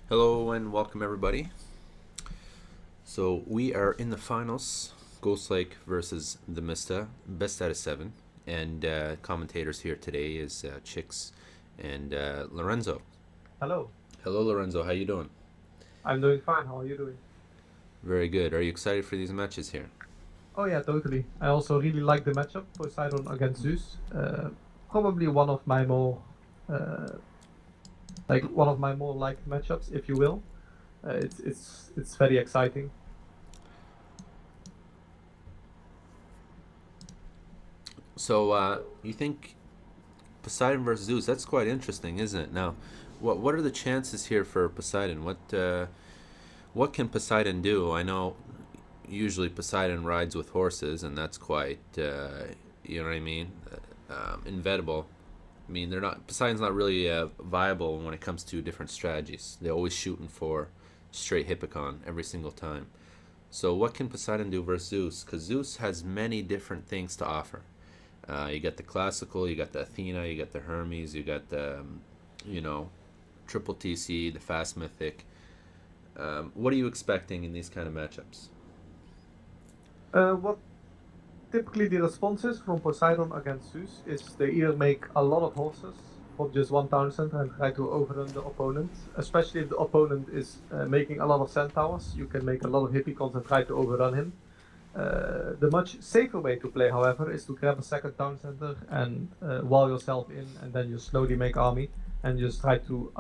Hello and welcome everybody. So we are in the finals. Ghostlake versus TheMista, best out of 7. And commentators here today is Chicks and Lorenzo. Hello, Hello Lorenzo, how you doing? I'm doing fine. How are you doing? Very good. Are you excited for these matches here? Oh yeah, totally. I also really like the matchup Poseidon against Zeus. Probably uh, one of my more liked matchups, if you will. It's very exciting. So you think Poseidon versus Zeus? That's quite interesting, isn't it? Now, what are the chances here for Poseidon? What can Poseidon do? I know usually Poseidon rides with horses, and that's quite you know what I mean, inevitable. I mean, they're not Poseidon's not really viable when it comes to different strategies. They're always shooting for straight Hippicon every single time. So what can Poseidon do versus Zeus? Because Zeus has many different things to offer. You got the classical, you got the Athena, you got the Hermes, you got the you know, triple TC, the fast mythic. What are you expecting in these kind of matchups? What typically the responses from Poseidon against Zeus is they either make a lot of horses from just one town center and try to overrun the opponent. Especially if the opponent is making a lot of centaurs, you can make a lot of hippicons and try to overrun him. The much safer way to play, however, is to grab a second town center and wall yourself in, and then you slowly make army and just try to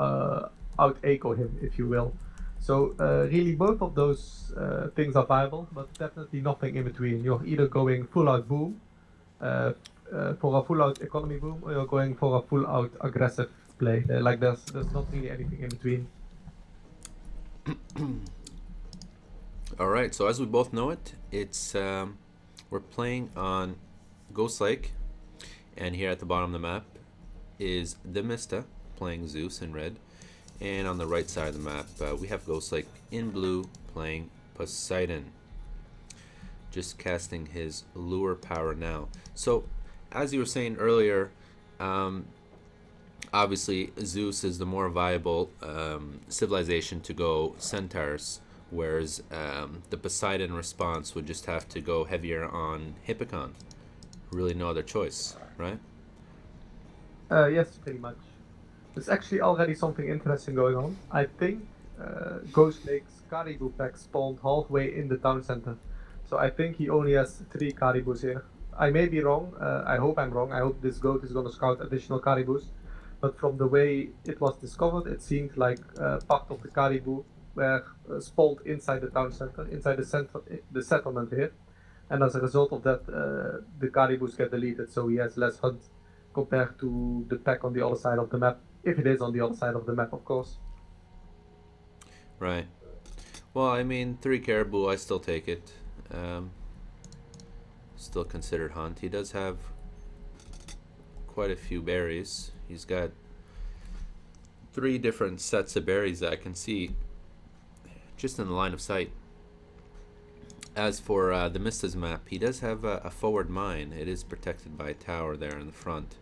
out echo him, if you will. So really, both of those things are viable, but definitely nothing in between. You're either going full out boom uh, for a full out economy boom, or you're going for a full out aggressive play. Like there's not really anything in between. All right. So as we both know it, it's we're playing on Ghost Lake, and here at the bottom of the map is TheMista playing Zeus in red, and on the right side of the map we have Ghost Lake in blue playing Poseidon. Just casting his lure power now. So, as you were saying earlier, um, obviously Zeus is the more viable civilization to go centaurs, whereas the Poseidon response would just have to go heavier on Hippicon. Really, no other choice, right? Yes, pretty much. There's actually already something interesting going on. I think Ghost Lake's Caribou pack spawned halfway in the town center. So I think he only has three Caribous here. I may be wrong. I hope I'm wrong. I hope this goat is going to scout additional Caribous. But from the way it was discovered, it seemed like part of the Caribou were spawned inside the town center, inside the settlement here. And as a result of that, the Caribous get deleted, so he has less hunt compared to the pack on the other side of the map, if it is on the other side of the map, of course. Right. Well, I mean, three caribou, I still take it. Um, Still considered hunt. He does have quite a few berries. He's got three different sets of berries that I can see just in the line of sight. As for the Mista's map, he does have a forward mine. It is protected by a tower there in the front.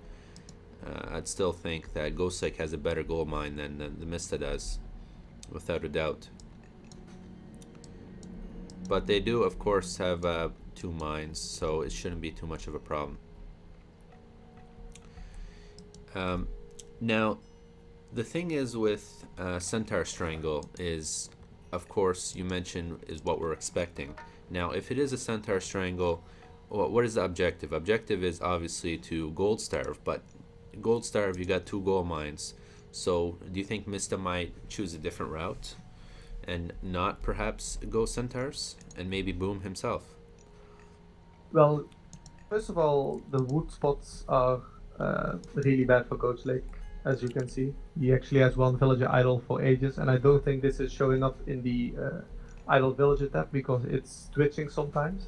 I'd still think that Ghostlake has a better gold mine than the Mista does, without a doubt. But they do, of course, have two mines, so it shouldn't be too much of a problem. Um, Now, the thing is with Centaur Strangle is, of course, you mentioned is what we're expecting. Now, if it is a Centaur Strangle, what is the objective? Objective is obviously to gold starve, but gold starve, you got two gold mines. So, do you think Mista might choose a different route and not perhaps go Centaurs and maybe Boom himself? Well, first of all, the wood spots are really bad for Coach Lake, as you can see. He actually has one villager idle for ages, and I don't think this is showing up in the idle villager tab because it's twitching sometimes.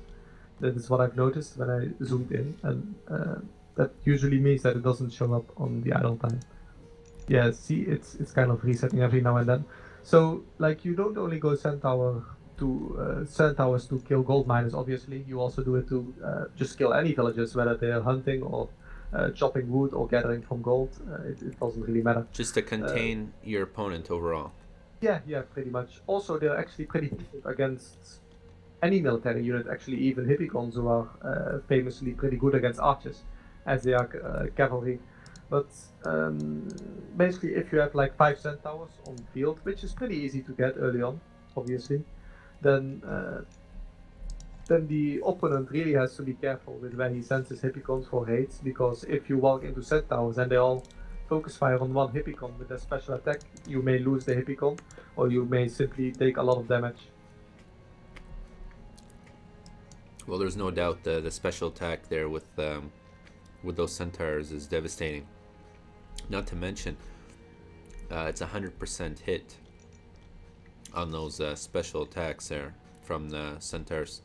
That is what I've noticed when I zoomed in, and that usually means that it doesn't show up on the idle time. Yeah, see, it's kind of resetting every now and then. So like you don't only go centaurs to kill gold miners. Obviously, you also do it to just kill any villagers, whether they are hunting or chopping wood or gathering from gold. It doesn't really matter. Just to Uh, contain your opponent overall. Yeah, pretty much. Also, they're actually pretty decent against any military unit, actually, even hippicons who are famously pretty good against archers, as they are cavalry. But basically, if you have like 5 centaurs on field, which is pretty easy to get early on, obviously, then then the opponent really has to be careful with where he sends his hippicons for raids, because if you walk into centaurs and they all focus fire on one hippicon with a special attack, you may lose the hippicon, or you may simply take a lot of damage. Well, there's no doubt the special attack there with those centaurs is devastating. Not to mention, it's 100% hit on those special attacks there from the centaurs.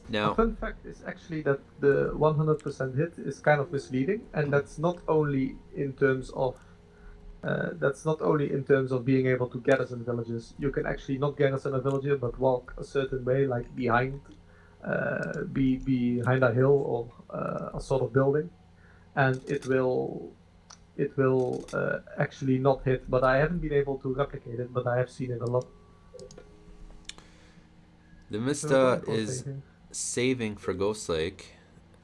A Now, fun fact is actually that the 100% hit is kind of misleading, and that's not only in terms of being able to garrison villages. You can actually not garrison a villager, but walk a certain way, like behind a hill or a sort of building, and it will actually not hit. But I haven't been able to replicate it, but I have seen it a lot. So we're going TheMista for is saving. saving for Ghostlake,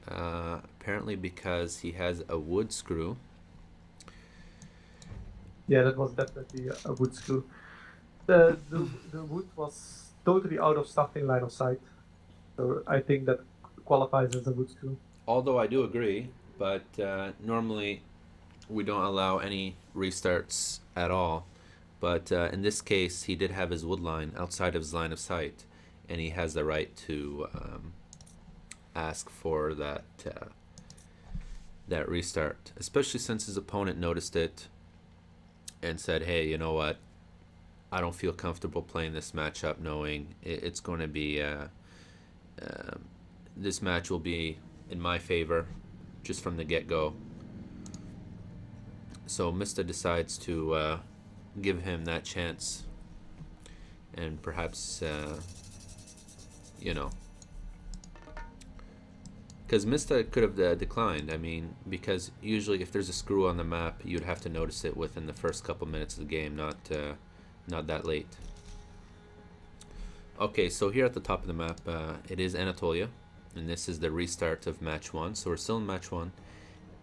apparently because he has a wood screw. Yeah, that was definitely a wood screw. The wood was totally out of starting line of sight, so I think that qualifies as a wood screw. Although I do agree, but normally we don't allow any restarts at all. But in this case, he did have his wood line outside of his line of sight, and he has the right to ask for that restart, especially since his opponent noticed it and said, "Hey, you know what? I don't feel comfortable playing this matchup, knowing it's going to be uh, this match will be in my favor just from the get go." So Mista decides to give him that chance, and perhaps you know, because Mista could have declined. I mean, because usually if there's a screw on the map, you'd have to notice it within the first couple minutes of the game, not that late. Okay, so here at the top of the map, it is Anatolia, and this is the restart of match one. So we're still in match one.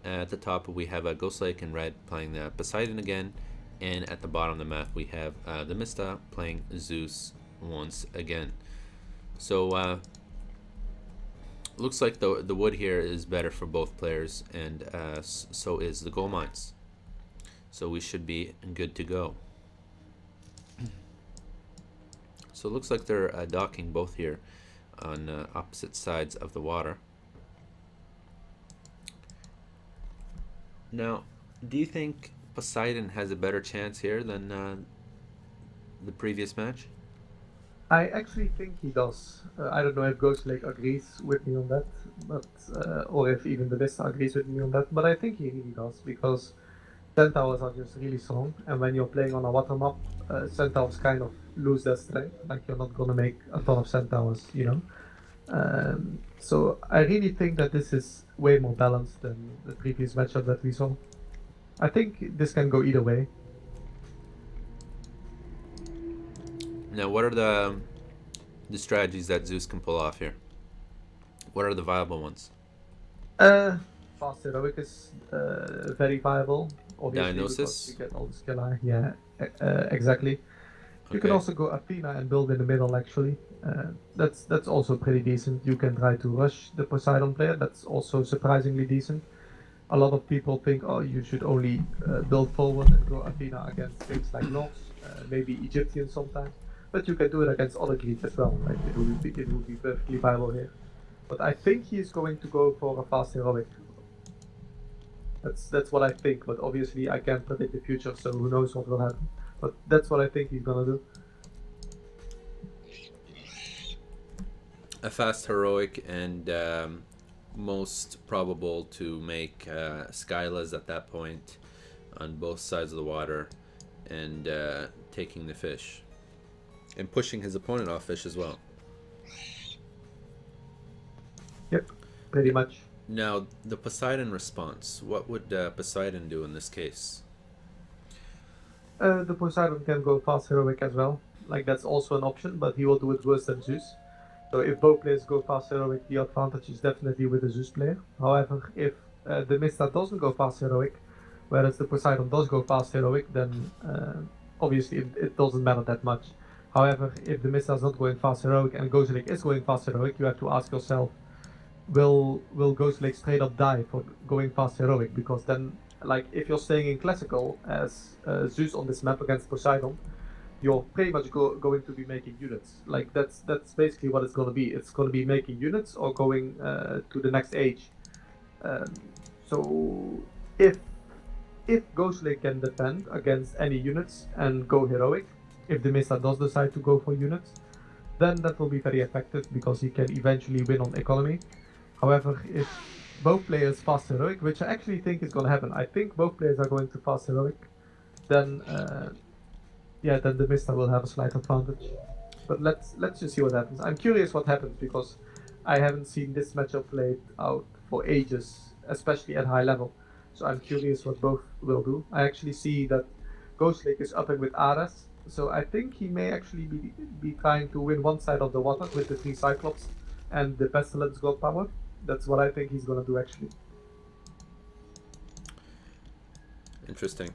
At the top, we have Ghostlake in red playing the Poseidon again, and at the bottom of the map, we have TheMista playing Zeus once again. So looks like the wood here is better for both players, and so is the gold mines. So we should be good to go. So it looks like they're docking both here on opposite sides of the water. Now, do you think Poseidon has a better chance here than the previous match? I actually think he does. I don't know if Ghostlake agrees with me on that, but or if even the Vista agrees with me on that. But I think he really does, because centaurs are just really strong, and when you're playing on a water map, centaurs kind of lose their strength. Like, you're not gonna make a ton of centaurs, you know. So I really think that this is way more balanced than the previous matchup that we saw. I think this can go either way. Now, what are the strategies that Zeus can pull off here? What are the viable ones? Fast heroic is very viable, obviously, because you Diagnosis. get all the skill high. Yeah, exactly. You can Okay. also go Athena and build in the middle. Actually, that's also pretty decent. You can try to rush the Poseidon player. That's also surprisingly decent. A lot of people think, oh, you should only build forward and go Athena against things like Norse, maybe Egyptians sometimes. But you can do it against other Greeks as well. Like, it would be perfectly viable here. But I think he is going to go for a fast heroic. That's what I think. But obviously I can't predict the future, so who knows what will happen. But that's what I think he's gonna do. A fast heroic, and most probable to make Skylas at that point on both sides of the water, and taking the fish and pushing his opponent off fish as well. Yep, pretty much. Now, the Poseidon response. What would Poseidon do in this case? The Poseidon can go fast heroic as well. Like that's also an option, but he will do it worse than Zeus. So if both players go fast heroic, the advantage is definitely with the Zeus player. However, if the Mista doesn't go fast heroic, whereas the Poseidon does go fast heroic, then obviously it doesn't matter that much. However, if the Mista is not going fast heroic and Ghostlake is going fast heroic, you have to ask yourself, will Ghostlake straight up die for going fast heroic? Because then, like, if you're staying in classical as Zeus on this map against Poseidon, you're pretty much going to be making units. Like that's basically what it's going to be. It's going to be making units or going to the next age. Um, so if Ghostlake can defend against any units and go heroic, if the Mista does decide to go for units, then that will be very effective because he can eventually win on economy. However, if both players fast heroic, which I actually think is going to happen, I think both players are going to fast heroic, then then the Mista will have a slight advantage. But let's just see what happens. I'm curious what happens because I haven't seen this matchup played out for ages, especially at high level. So I'm curious what both will do. I actually see that Ghostlake is upping with Ares, so I think he may actually be trying to win one side of the water with the 3 Cyclops and the Pestilence God power. That's what I think he's gonna do actually. Interesting.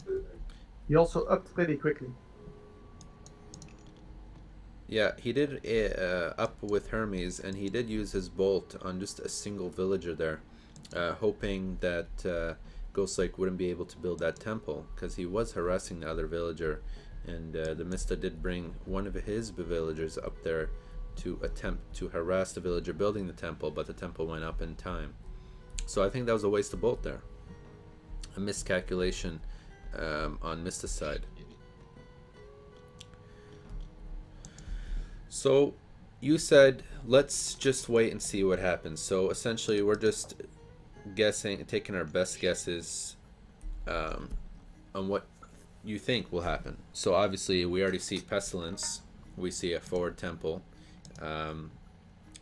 He also upped pretty quickly. Yeah, he did up with Hermes, and he did use his bolt on just a single villager there, hoping that Ghostlake wouldn't be able to build that temple, because he was harassing the other villager, and the Mista did bring one of his villagers up there to attempt to harass the villager building the temple, but the temple went up in time. So I think that was a waste of bolt there. A miscalculation on Mista's side. So you said let's just wait and see what happens. So essentially we're just guessing, taking our best guesses on what you think will happen. So obviously we already see Pestilence, we see a forward temple.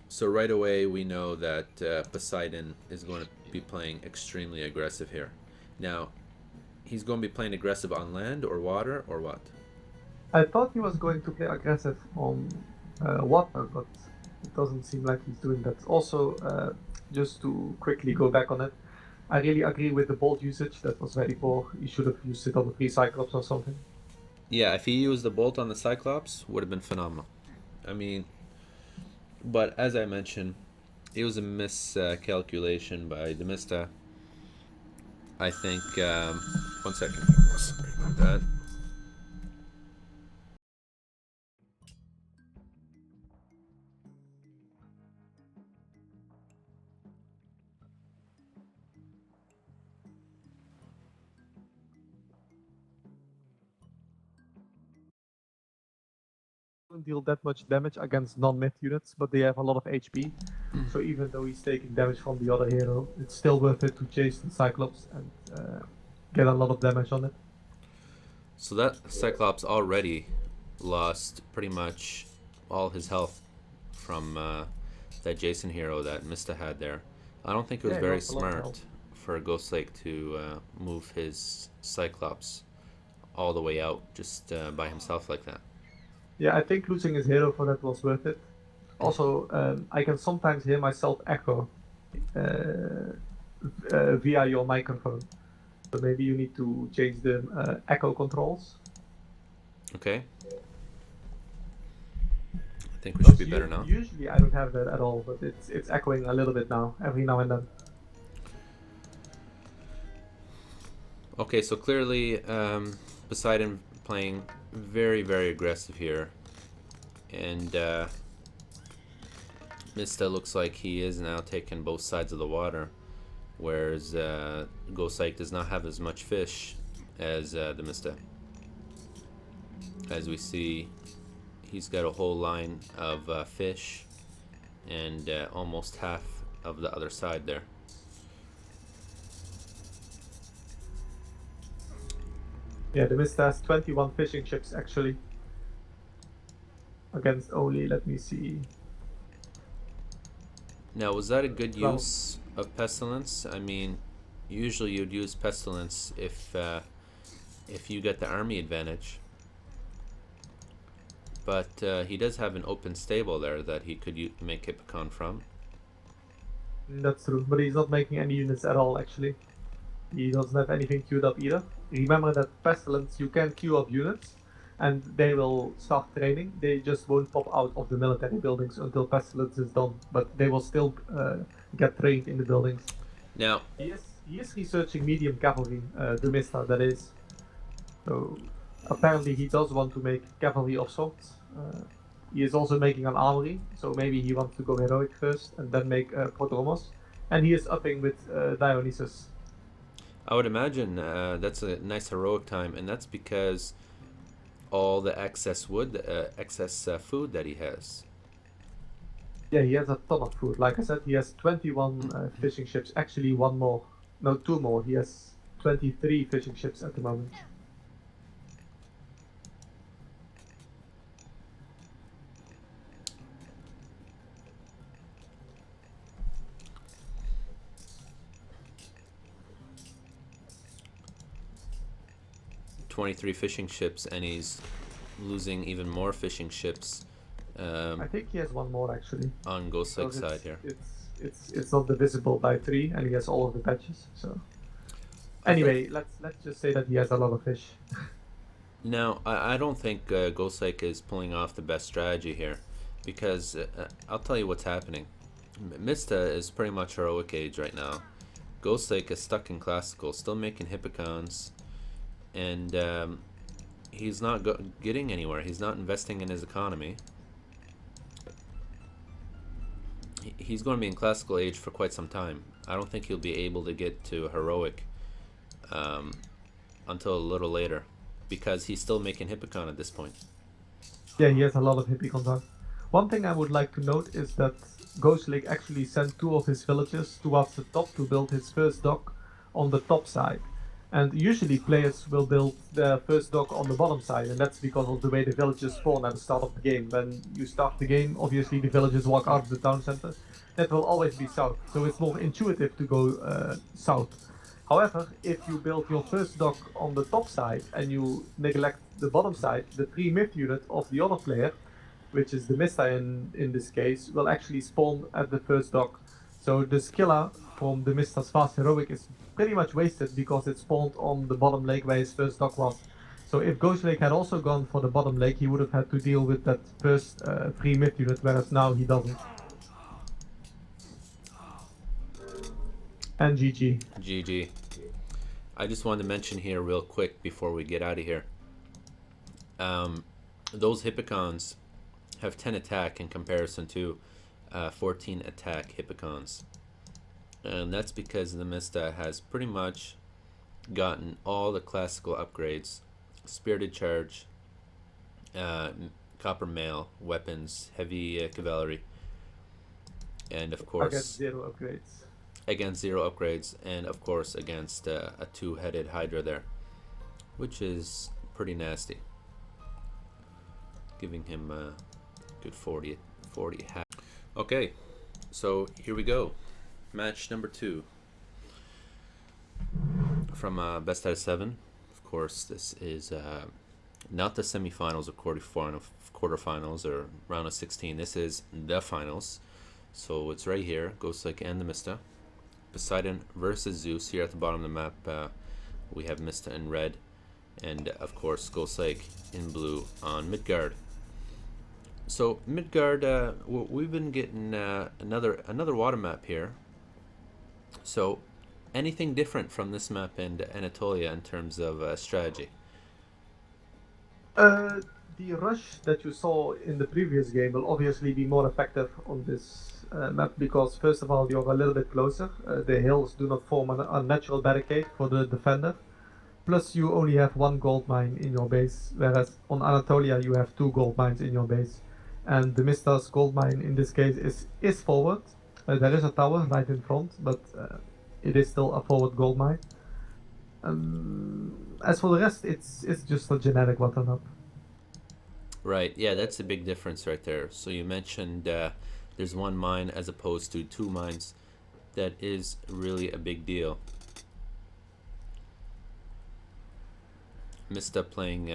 So right away we know that Poseidon is going to be playing extremely aggressive here. Now, he's going to be playing aggressive on land or water or what? I thought he was going to play aggressive on water, but it doesn't seem like he's doing that. Also, just to quickly go back on it, I really agree with the bolt usage. That was very poor. He should have used it on the 3 Cyclops or something. Yeah, if he used the bolt on the Cyclops, would have been phenomenal. I mean, but as I mentioned, it was a miscalculation by TheMista. I think, one second, sorry about that. Don't deal that much damage against non-mid units, but they have a lot of HP. So even though he's taking damage from the other hero, it's still worth it to chase the Cyclops and get a lot of damage on it. So that Cyclops already lost pretty much all his health from that Jason hero that Mista had there. I don't think it was very smart for Ghostlake to move his Cyclops all the way out just by himself like that. Yeah, I think losing his hero for that was worth it. Also, I can sometimes hear myself echo via your microphone. So maybe you need to change the echo controls. Okay. I think we should be better now. Usually I don't have that at all, but it's echoing a little bit now, every now and then. Okay, so clearly Poseidon playing very, very aggressive here. And Mista looks like he is now taking both sides of the water, whereas Ghostlake does not have as much fish as TheMista. As we see, he's got a whole line of fish and almost half of the other side there. Yeah, TheMista has 21 fishing ships actually. Against only, let me see. Now, was that a good use of Pestilence? I mean, usually you'd use Pestilence if if you get the army advantage. But he does have an open stable there that he could make Hippocon from. That's true, but he's not making any units at all, actually. He doesn't have anything queued up either. Remember that Pestilence, you can queue up units, and they will start training. They just won't pop out of the military buildings until Pestilence is done, but they will still get trained in the buildings. Now, he is researching medium cavalry, TheMista, that is. So apparently he does want to make cavalry of sorts. He is also making an armory, so maybe he wants to go heroic first and then make Prodromos. And he is upping with Dionysus. I would imagine that's a nice heroic time, and that's because all the excess wood, excess food that he has. Yeah, he has a ton of food. Like I said, he has 21 fishing ships. Actually, one more. No, two more. He has 23 fishing ships at the moment. Fishing ships, and he's losing even more fishing ships. I think he has one more actually. On Ghostlake side here. It's not divisible by 3, and he has all of the patches. So anyway, let's just say that he has a lot of fish. Now, I don't think Ghostlake is pulling off the best strategy here, because I'll tell you what's happening. Mista is pretty much heroic age right now. Ghostlake is stuck in classical, still making Hippocons, and he's not getting anywhere. He's not investing in his economy. He's going to be in classical age for quite some time. I don't think he'll be able to get to heroic until a little later, because he's still making Hippocon at this point. Yeah, he has a lot of Hippocons on. One thing I would like to note is that Ghostlake actually sent 2 of his villagers towards the top to build his first dock on the top side. And usually players will build their first dock on the bottom side, and that's because of the way the villagers spawn at the start of the game. When you start the game, obviously the villagers walk out of the town center. That will always be south, so it's more intuitive to go south. However, if you build your first dock on the top side and you neglect the bottom side, the 3 myth unit of the other player, which is TheMista in this case, will actually spawn at the first dock. So the Skilla from TheMista's fast heroic is pretty much wasted because it spawned on the bottom lake where his first dock was. So if Ghostlake had also gone for the bottom lake, he would have had to deal with that first 3 myth unit, whereas now he doesn't. And GG. GG. I just wanted to mention here real quick before we get out of here. Those Hippocons have 10 attack in comparison to 14 attack Hippocons. And that's because TheMista has pretty much gotten all the classical upgrades: Spirited Charge, Copper Mail, weapons, heavy cavalry, and of course against 0 upgrades. Against 0 upgrades, and of course against a 2-headed Hydra there, which is pretty nasty, giving him a good 40 half. Okay, so here we go. Match number 2 from best out of 7. Of course, this is not the semifinals or quarterfinals or round of 16. This is the finals. So it's right here, Ghostlake and TheMista. Poseidon versus Zeus. Here at the bottom of the map, we have Mista in red, and of course Ghostlake in blue on Midgard. So Midgard, we've been getting another water map here. So anything different from this map and Anatolia in terms of strategy? The rush that you saw in the previous game will obviously be more effective on this map because, first of all, you're a little bit closer. The hills do not form an unnatural barricade for the defender. Plus, you only have 1 gold mine in your base, whereas on Anatolia you have 2 gold mines in your base. And TheMista's gold mine in this case is forward. There is a tower right in front, but it is still a forward gold mine. As for the rest, it's just a generic water map. Right, yeah, that's a big difference right there. So you mentioned there's 1 mine as opposed to 2 mines. That is really a big deal. Mista playing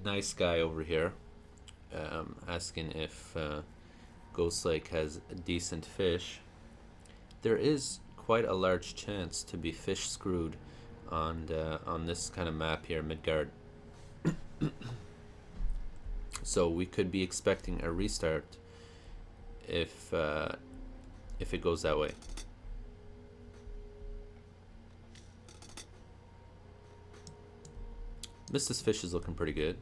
nice guy over here, asking if Ghostlake has decent fish. There is quite a large chance to be fish screwed on this kind of map here, Midgard. So we could be expecting a restart if it goes that way. Mista's fish is looking pretty good.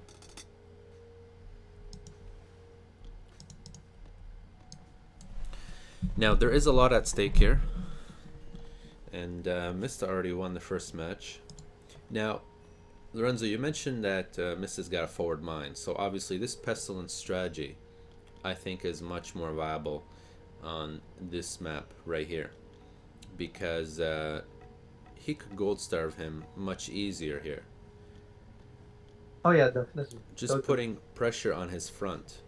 Now there is a lot at stake here, and Mista already won the first match. Now, Lorenzo, you mentioned that Mista's got a forward mine, so obviously this pestilence strategy, I think, is much more viable on this map right here, because he could gold starve him much easier here. Oh yeah, definitely. Just Totally. putting pressure on his front.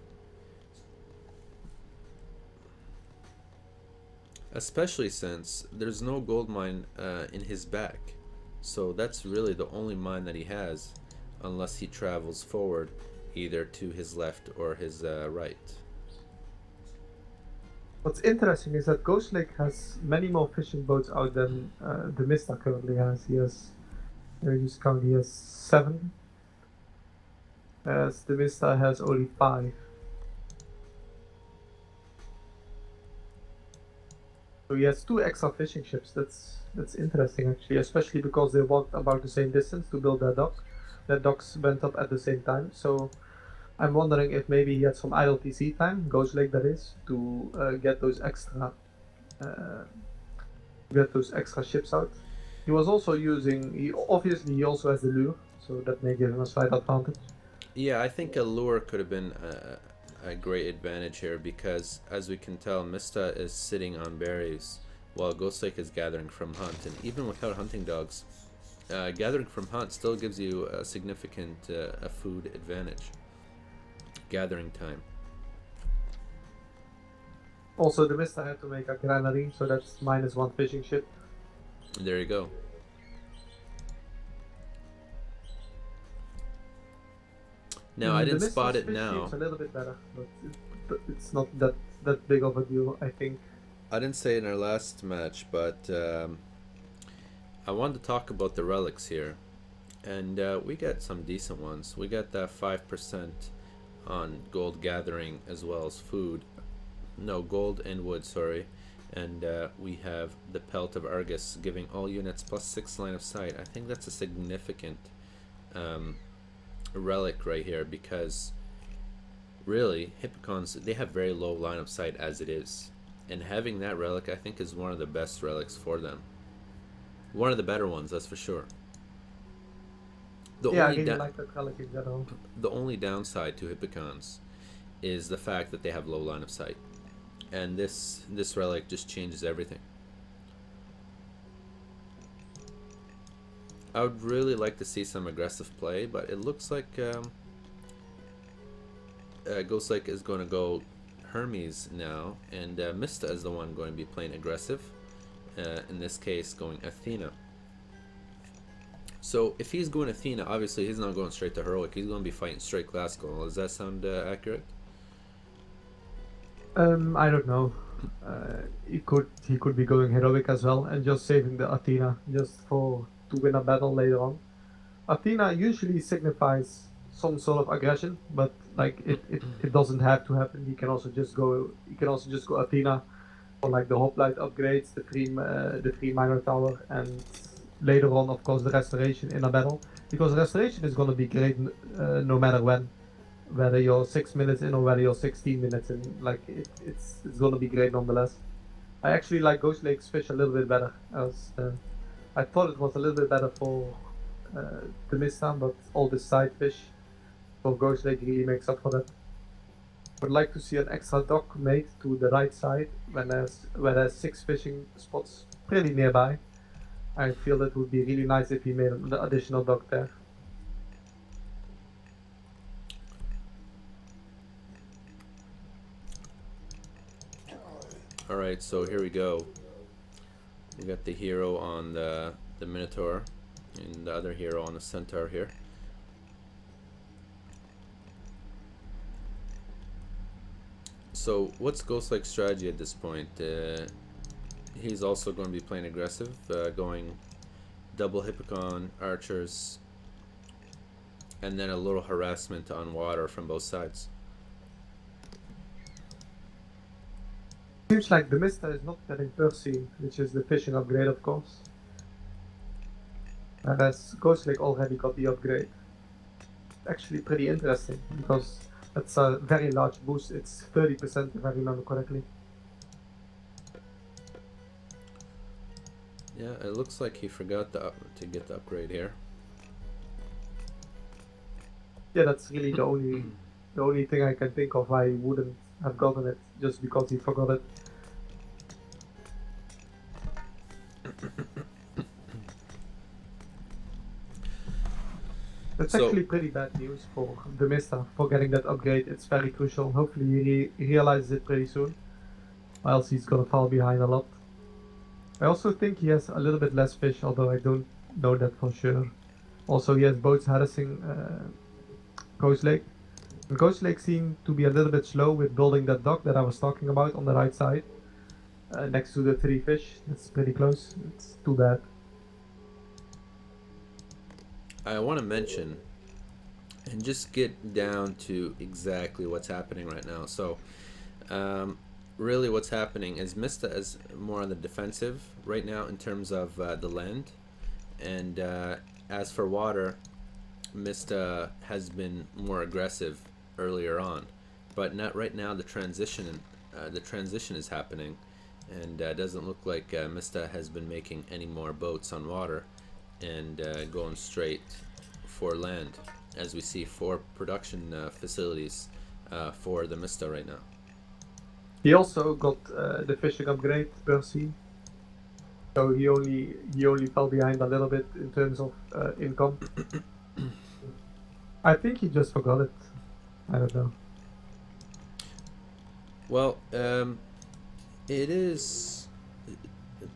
Especially since there's no gold mine in his back. So that's really the only mine that he has, unless he travels forward either to his left or his right. What's interesting is that Ghostlake has many more fishing boats out than TheMista currently has. He has, just count, he has 7. As TheMista has only 5. So he has 2 extra fishing ships. That's interesting actually, especially because they walked about the same distance to build their dock. Their docks went up at the same time. So I'm wondering if maybe he had some idle TC time, Ghostlake that is, to get those extra ships out. He was also using. He also has the lure, so that may give him a slight advantage. Yeah, I think a lure could have been a great advantage here, because as we can tell, Mista is sitting on berries while Ghostlake is gathering from hunt, and even without hunting dogs, gathering from hunt still gives you a significant a food advantage. Gathering time. Also, TheMista had to make a granary, so that's -1 fishing ship. There you go. Now I didn't spot it now. It's a little bit better, but it's not that big of a deal, I think. I didn't say it in our last match, but I wanted to talk about the relics here, and we got some decent ones. We got that 5% on gold gathering as well as food. No, gold and wood, sorry. And we have the Pelt of Argus, giving all units +6 line of sight. I think that's a significant relic right here, because really Hippocons, they have very low line of sight as it is, and having that relic, I think, is one of the best relics for them. One of the better ones, that's for sure. I really like that relic in general. The only downside to Hippocons is the fact that they have low line of sight, and this relic just changes everything. I would really like to see some aggressive play, but it looks like Ghostlake is going to go Hermes now, and Mista is the one going to be playing aggressive. In this case, going Athena. So if he's going Athena, obviously he's not going straight to heroic. He's going to be fighting straight classical. Does that sound accurate? I don't know. He could be going heroic as well and just saving the Athena just to win a battle later on. Athena usually signifies some sort of aggression, but like it doesn't have to happen. He can also just go Athena for like the hoplite upgrades, the free minor tower, and later on, of course, the restoration in a battle, because restoration is going to be great no matter when, whether you're 6 minutes in or whether you're 16 minutes in. Like it's going to be great nonetheless. I actually like Ghostlake's fish a little bit better, as I thought it was a little bit better for TheMista, but all the side fish for Ghostlake really makes up for that. Would like to see an extra dock made to the right side where there's 6 fishing spots pretty nearby. I feel it would be really nice if he made an additional dock there. Alright, so here we go. We got the hero on the Minotaur, and the other hero on the centaur here. So what's Ghostlake's strategy at this point? He's also going to be playing aggressive, going double Hippocon archers, and then a little harassment on water from both sides. Seems like TheMista is not getting Percy, which is the fishing upgrade, of course. Whereas Ghostlake already got the upgrade. Actually pretty interesting, because that's a very large boost. It's 30% if I remember correctly. Yeah, it looks like he forgot to get the upgrade here. Yeah, that's really the only thing I can think of why he wouldn't have gotten it, just because he forgot it. That's actually pretty bad news for TheMista for getting that upgrade. It's very crucial. Hopefully he realizes it pretty soon, or else he's gonna fall behind a lot. I also think he has a little bit less fish, although I don't know that for sure. Also, he has boats harassing Ghostlake. And Ghostlake seemed to be a little bit slow with building that dock that I was talking about on the right side, next to the 3 fish. It's pretty close. It's too bad. I want to mention and just get down to exactly what's happening right now. So really what's happening is Mista is more on the defensive right now in terms of the land, and as for water, Mista has been more aggressive earlier on, but not right now. The transition is happening, and doesn't look like Mista has been making any more boats on water and going straight for land, as we see 4 production facilities for TheMista right now. He also got the fishing upgrade Percy, so he only fell behind a little bit in terms of income. I think he just forgot it. I don't know. Well, it is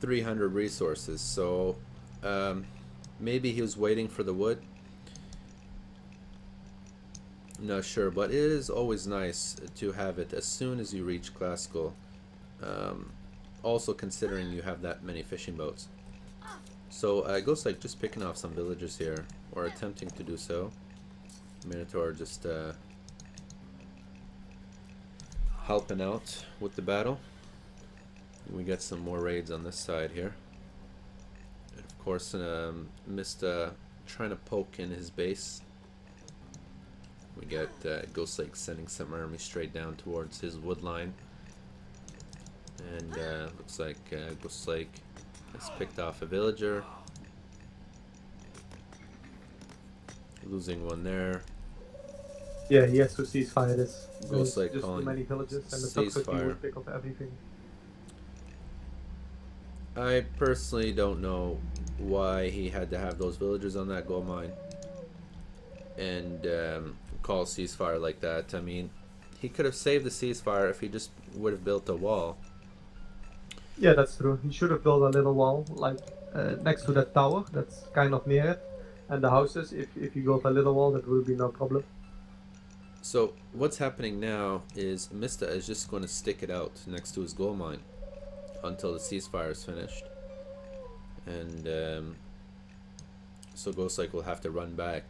300 resources, so maybe he was waiting for the wood. I'm not sure, but it is always nice to have it as soon as you reach classical. Also considering you have that many fishing boats. So Ghostlake just picking off some villagers here, or attempting to do so. Minotaur just helping out with the battle. We get some more raids on this side here. And of course, Mista trying to poke in his base. We get Ghostlake sending some army straight down towards his wood line. And looks like Ghostlake has picked off a villager. Losing one there. Yeah, he has to ceasefire this. Ghostlake just calling too many villages, and the Toxicity would pick up everything. I personally don't know why he had to have those villagers on that gold mine and call ceasefire like that. I mean, he could have saved the ceasefire if he just would have built a wall. Yeah, that's true. He should have built a little wall, like next to that tower that's kind of near it, and the houses. If you built a little wall, that would be no problem. So what's happening now is Mista is just going to stick it out next to his gold mine until the ceasefire is finished, and so Ghostlake will have to run back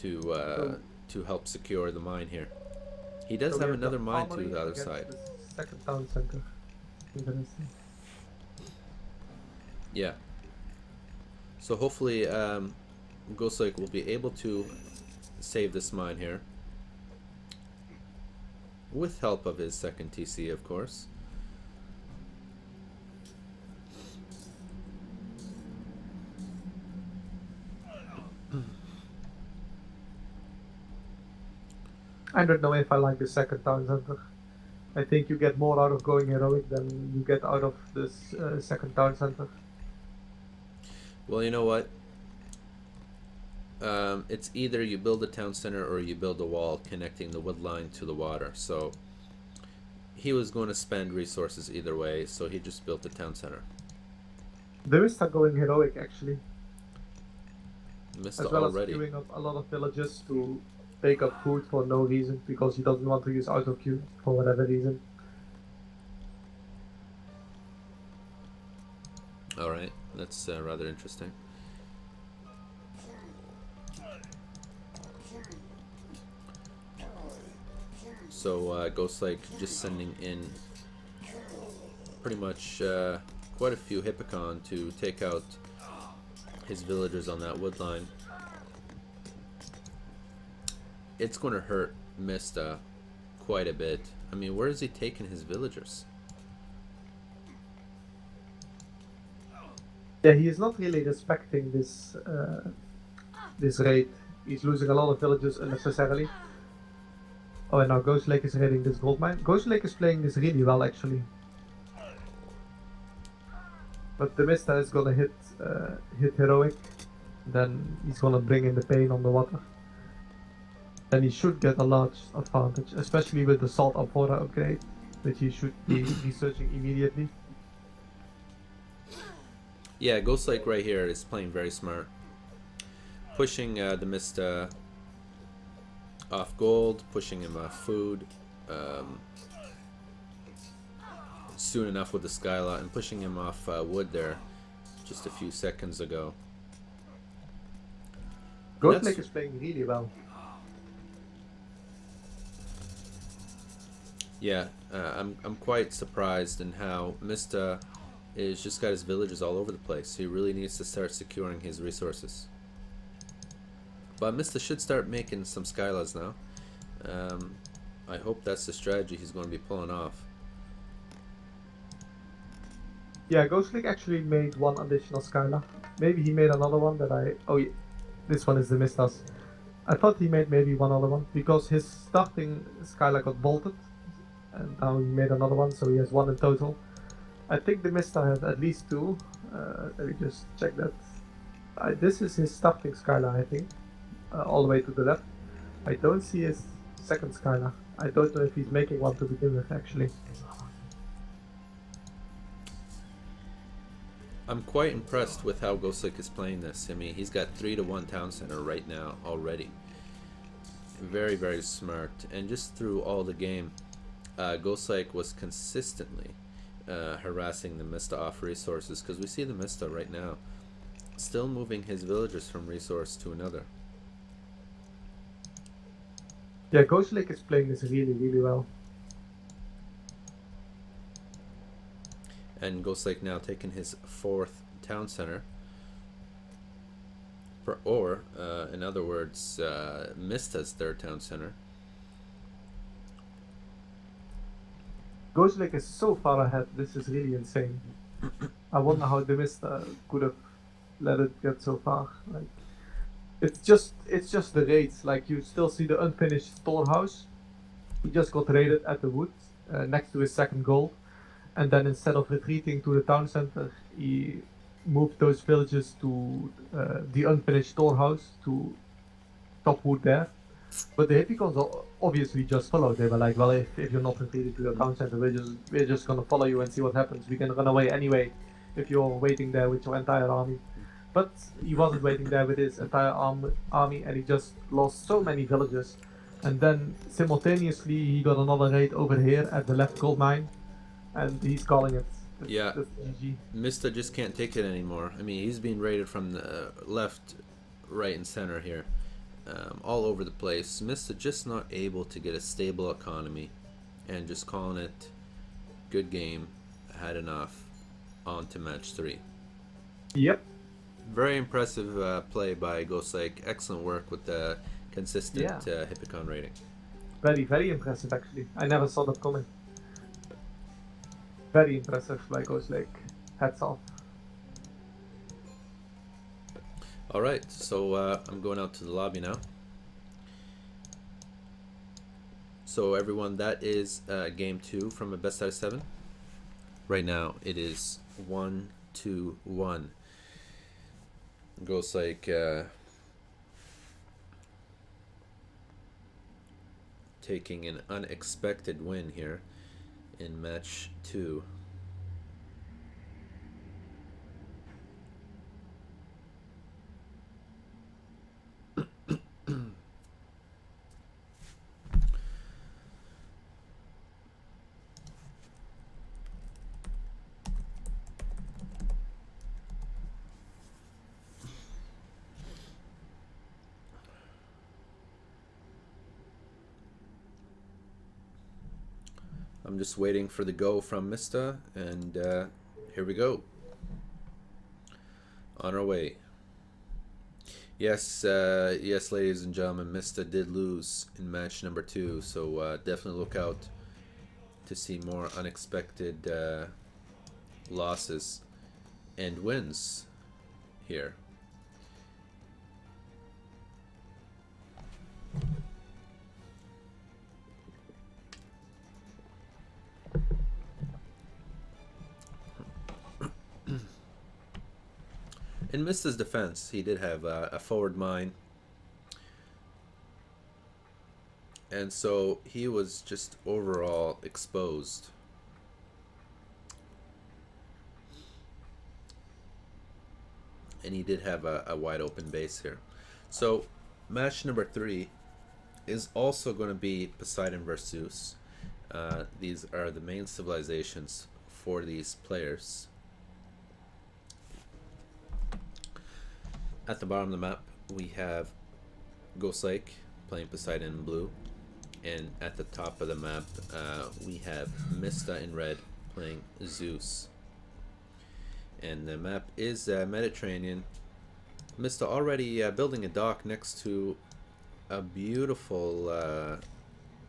to help secure the mine here. He does have another mine to the other side. The second town center. Interesting. Yeah. So hopefully Ghostlake will be able to save this mine here, with help of his second TC, of course. I don't know if I like the second town center. I think you get more out of going heroic than you get out of this second town center. Well, you know what? It's either you build a town center or you build a wall connecting the wood line to the water. So he was going to spend resources either way, so he just built the town center. TheMista going heroic actually, Missed as well as already. queuing up a lot of villagers to take up food for no reason because he doesn't want to use auto queue for whatever reason. All right, that's rather interesting. So Ghostlake just sending in pretty much quite a few Hippocon to take out his villagers on that wood line. It's going to hurt Mista quite a bit. I mean, where is he taking his villagers? Yeah, he is not really respecting this raid. He's losing a lot of villagers unnecessarily. Oh, and now Ghostlake is raiding this gold mine. Ghostlake is playing this really well actually. But TheMista is gonna hit heroic. Then he's gonna bring in the pain on the water. Then he should get a large advantage, especially with the Salt Amphora upgrade, which he should be researching immediately. Yeah, Ghostlake right here is playing very smart. Pushing TheMista off gold, pushing him off food soon enough with the Skyla, and pushing him off wood there just a few seconds ago. Ghostlake is playing really well. Yeah, I'm quite surprised in how Mista is just got his villagers all over the place. He really needs to start securing his resources. But Mista should start making some Skylas now. I hope that's the strategy he's going to be pulling off. Yeah, Ghostlake actually made one additional Skyla. Maybe he made another one that I... Oh yeah, this one is TheMista's. I thought he made maybe one other one, because his starting Skyla got bolted. And now he made another one, so he has one in total. I think TheMista has at least two. Let me just check that. This is his starting Skyla, I think. All the way to the left. I don't see his second Skyla. I don't know if he's making one to begin with, actually. I'm quite impressed with how Ghostlake is playing this. I mean, he's got 3-1 town center right now already. Very, very smart. And just through all the game, Ghostlake was consistently harassing TheMista off resources, because we see TheMista right now still moving his villagers from resource to another. Yeah, Ghostlake is playing this really, really well. And Ghostlake now taking his 4th town center. Or, in other words, Mista's 3rd town center. Ghostlake is so far ahead, this is really insane. I wonder how TheMista could have let it get so far. Like, it's just the raids. Like, you still see the unfinished storehouse. He just got raided at the wood, next to his second gold. And then instead of retreating to the town center, he moved those villages to the unfinished storehouse to top wood there. But the Hippicons obviously just followed. They were like, well, if you're not retreating to the town center, we're just gonna follow you and see what happens. We can run away anyway if you're waiting there with your entire army. But he wasn't waiting there with his entire army, and he just lost so many villages. And then simultaneously he got another raid over here at the left gold mine, and he's calling it. Yeah, GG. Mista just can't take it anymore. I mean, he's being raided from the left, right, and center here. All over the place. Mista just not able to get a stable economy, and just calling it good game, had enough, on to match 3. Yep. Very impressive play by Ghostlake. Excellent work with the consistent Hippocon rating. Very, very impressive actually. I never saw that coming. Very impressive by Ghostlake. Hats off. Alright, so I'm going out to the lobby now. So everyone, that is game 2 from a best out of 7. Right now it is 1-1. Ghostlake taking an unexpected win here in match 2. I'm just waiting for the go from Mista, and here we go. On our way. Yes, yes, ladies and gentlemen, Mista did lose in match number 2, so definitely look out to see more unexpected losses and wins here. In Mista's defense, he did have a forward mine, and so he was just overall exposed. And he did have a wide open base here. So match number 3 is also going to be Poseidon versus Zeus. These are the main civilizations for these players. At the bottom of the map, we have Ghostlake playing Poseidon in blue. And at the top of the map, we have Mista in red playing Zeus. And the map is Mediterranean. Mista already building a dock next to a beautiful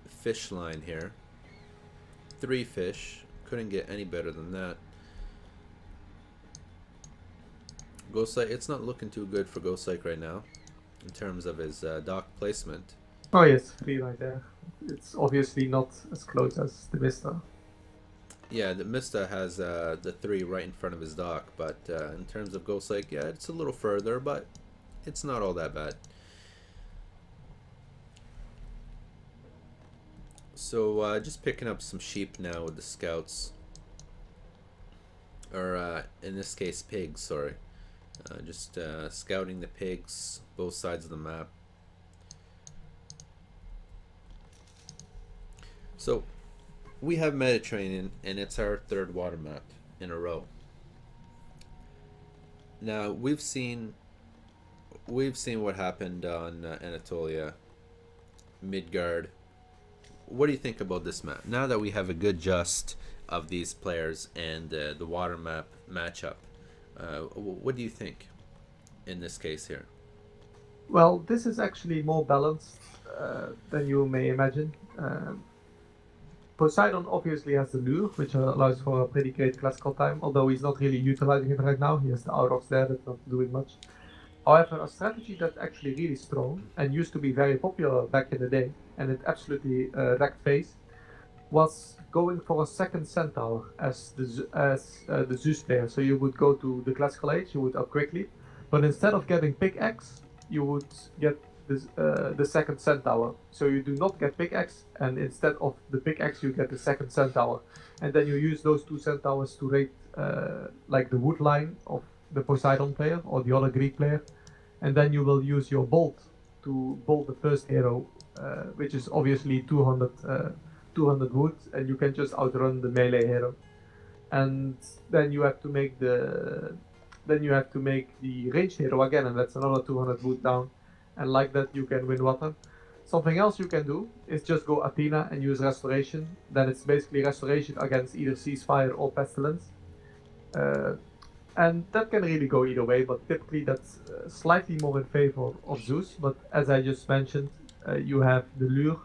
fish line here. 3 fish. Couldn't get any better than that. Ghostlake, it's not looking too good for Ghostlake right now in terms of his dock placement. Oh yes, 3 right there. It's obviously not as close as TheMista. Yeah, the Mista has the 3 right in front of his dock, but in terms of Ghostlake, yeah, it's a little further, but it's not all that bad. So just picking up some sheep now with the scouts, or in this case pigs, sorry. Just scouting the pigs, both sides of the map. So we have Mediterranean, and it's our 3rd water map in a row. Now we've seen what happened on Anatolia, Midgard. What do you think about this map? Now that we have a good just of these players and the water map matchup, what do you think in this case here? Well, this is actually more balanced than you may imagine. Poseidon obviously has the lure, which allows for a pretty great classical time, although he's not really utilizing it right now. He has the Aurochs there that's not doing much. However, a strategy that's actually really strong and used to be very popular back in the day, and it absolutely wrecked face, was going for a second centaur as the Zeus player. So you would go to the classical age, you would up quickly, but instead of getting pickaxe, you would get this, the second centaur. So you do not get pickaxe, and instead of the pickaxe, you get the second centaur, and then you use those 2 centaurs to raid like the wood line of the Poseidon player or the other Greek player, and then you will use your bolt to bolt the first hero, which is obviously 200 wood, and you can just outrun the melee hero. And then you have to make the ranged hero again, and that's another 200 wood down, and like that you can win water. Something else you can do is just go Athena and use restoration. Then it's basically restoration against either ceasefire or pestilence. And that can really go either way, but typically that's slightly more in favor of Zeus. But as I just mentioned, you have the lure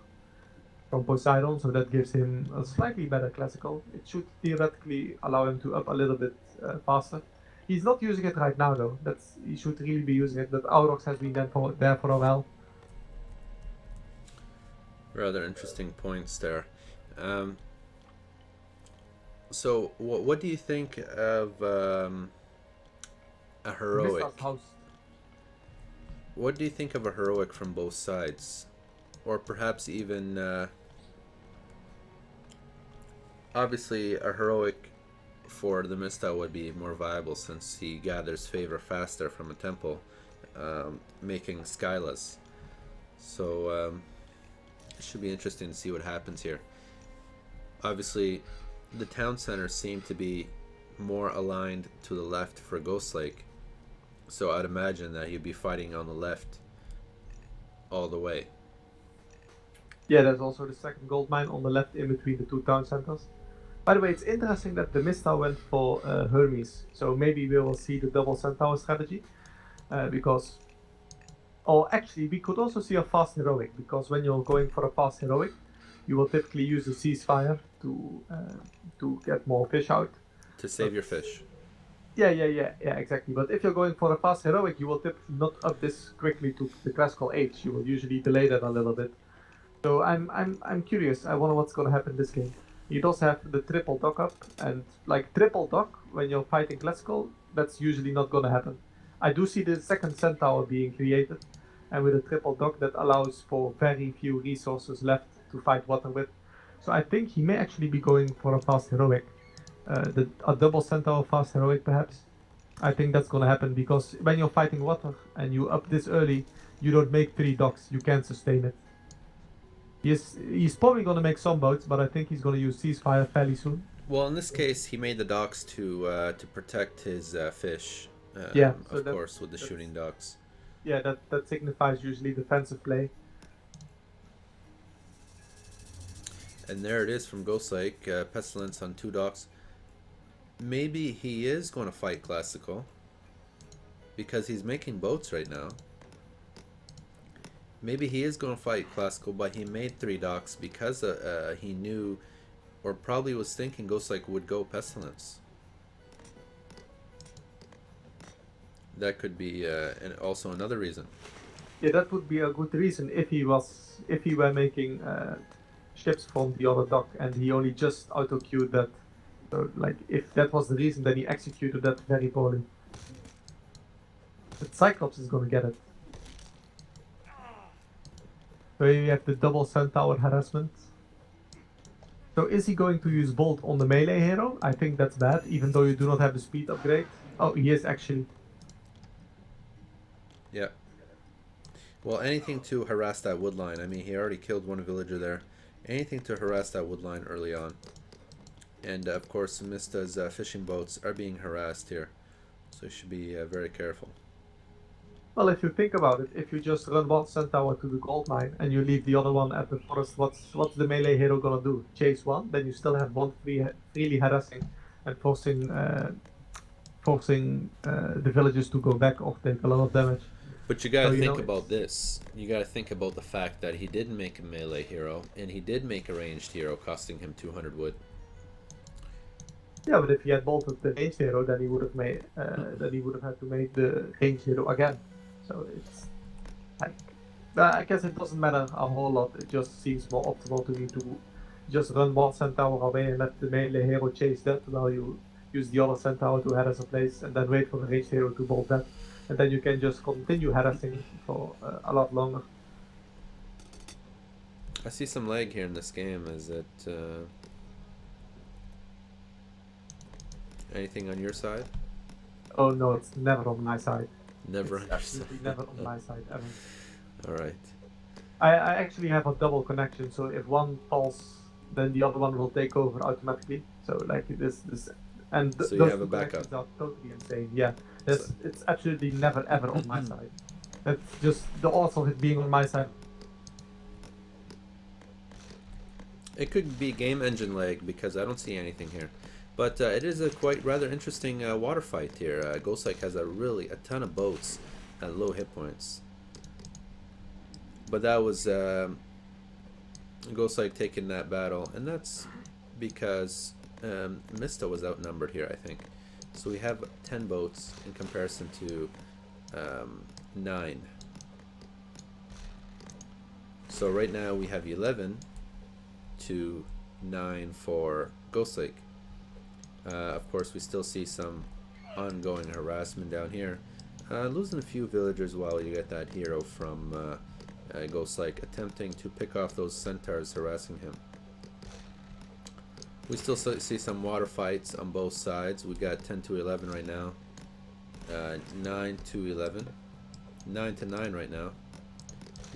from Poseidon, so that gives him a slightly better classical. It should theoretically allow him to up a little bit faster. He's not using it right now though. He should really be using it. That Aurochs has been there for a while. Rather interesting points there. So what do you think of a heroic? What do you think of a heroic from both sides, or perhaps even obviously a heroic for the Mista would be more viable since he gathers favor faster from a temple, making Skylas. So it should be interesting to see what happens here. Obviously, the town centers seem to be more aligned to the left for Ghostlake, so I'd imagine that he'd be fighting on the left all the way. Yeah, there's also the second gold mine on the left in between the two town centers. By the way, it's interesting that the TheMista went for Hermes, so maybe we will see the double centaur strategy, because, or actually, we could also see a fast heroic, because when you're going for a fast heroic, you will typically use a ceasefire to get more fish out. To save But your fish. yeah, exactly. But if you're going for a fast heroic, you will typically not up this quickly to the classical age. You will usually delay that a little bit. So I'm curious. I wonder what's gonna happen this game. You also have the triple dock up, and like triple dock when you're fighting classical, that's usually not gonna happen. I do see the second centaur being created, and with a triple dock that allows for very few resources left to fight water with. So I think he may actually be going for a fast heroic, a double centaur fast heroic perhaps. I think that's gonna happen because when you're fighting water and you up this early, you don't make three docks. You can't sustain it. He's probably going to make some boats, but I think he's going to use ceasefire fairly soon. Well, in this case, he made the docks to protect his fish, Yeah, so of course, with the shooting docks. yeah, that signifies usually defensive play. And there it is from Ghostlake, Pestilence on 2 docks. Maybe he is going to fight classical because he's making boats right now. Maybe he is going to fight classical, but he made 3 docks because he knew, or probably was thinking Ghostlake would go Pestilence. That could be also another reason. Yeah, that would be a good reason if he were making ships from the other dock and he only just auto queued that. So like if that was the reason, then he executed that very poorly. But Cyclops is gonna get it. So here you have the double centaur harassment. So is he going to use Bolt on the melee hero? I think that's bad, even though you do not have the speed upgrade. Oh, he is actually. Yeah. Well, anything to harass that wood line. I mean, he already killed one villager there. Anything to harass that wood line early on. And of course, TheMista's fishing boats are being harassed here. So you should be very careful. Well, if you think about it, if you just run one centaur to the gold mine and you leave the other one at the forest, what's the melee hero gonna do? Chase one? Then you still have one freely harassing and forcing the villagers to go back or take a lot of damage. But you gotta So think about this. You gotta think about the fact that he did make a melee hero, and he did make a ranged hero, costing him 200 wood. yeah, but if he had bolted the ranged hero, then he would have made then he would have had to make the ranged hero again. So it's like I guess it doesn't matter a whole lot. It just seems more optimal to me to just run one centaur away and let the melee hero chase that while you use the other centaur to harass a place and then wait for the ranged hero to bolt that. And then you can just continue harassing for a lot longer. I see some lag here in this game. Is it anything on your side? Oh no, it's never on my side. Never on It's your absolutely side. never on my side ever. All right. I actually have a double connection, so if one falls, then the other one will take over automatically. So like this, and So you those have two a backup. connections are totally insane. Yeah, So- it's absolutely never ever on my side. That's just the odds of it being on my side. It could be game engine lag because I don't see anything here. But it is a quite rather interesting water fight here. Ghostlake has a ton of boats at low hit points. But that was Ghostlake taking that battle, and that's because Mista was outnumbered here, I think. So we have 10 boats in comparison to 9. So right now we have 11 to 9 for Ghostlake. Of course, we still see some ongoing harassment down here. Losing a few villagers while you get that hero from Ghostlake attempting to pick off those centaurs harassing him. We still see some water fights on both sides. We got 10 to 11 right now. 9 to 11. 9 to 9 right now.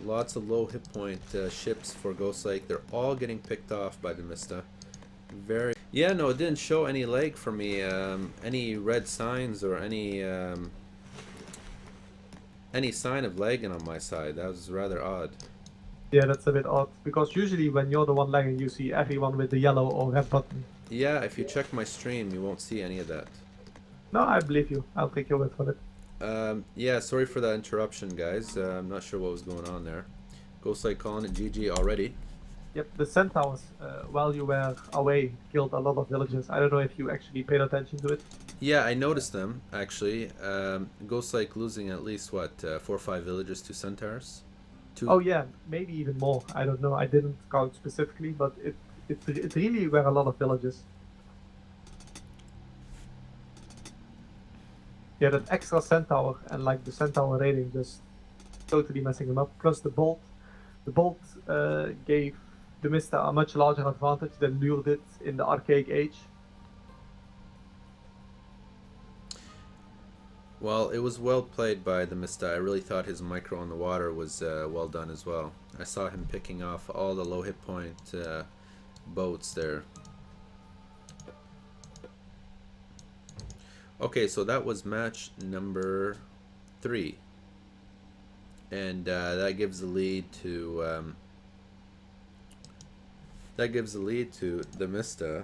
Lots of low hit point ships for Ghostlake. They're all getting picked off by TheMista. Very. Yeah, no, it didn't show any lag for me. Any red signs or any sign of lagging on my side. That was rather odd. Yeah, that's a bit odd, because usually when you're the one lagging, you see everyone with the yellow or red button. Yeah, if you check my stream, you won't see any of that. No, I believe you. I'll take your word for it. Yeah, sorry for that interruption, guys. I'm not sure what was going on there. Ghostlake calling it GG already. Yep, the centaurs, while you were away, killed a lot of villagers. I don't know if you actually paid attention to it. Yeah, I noticed them actually. Ghostlake losing at least what 4 or 5 villagers to centaurs. Two. Oh yeah, maybe even more. I don't know. I didn't count specifically, but it really were a lot of villagers. Yeah, that extra centaur and like the centaur rating just totally messing him up. Plus the bolt gave TheMista a much larger advantage than Lure did in the archaic age. Well, it was well played by TheMista. I really thought his micro on the water was well done as well. I saw him picking off all the low hit point boats there. Okay, so that was match number 3, and that gives the lead to TheMista,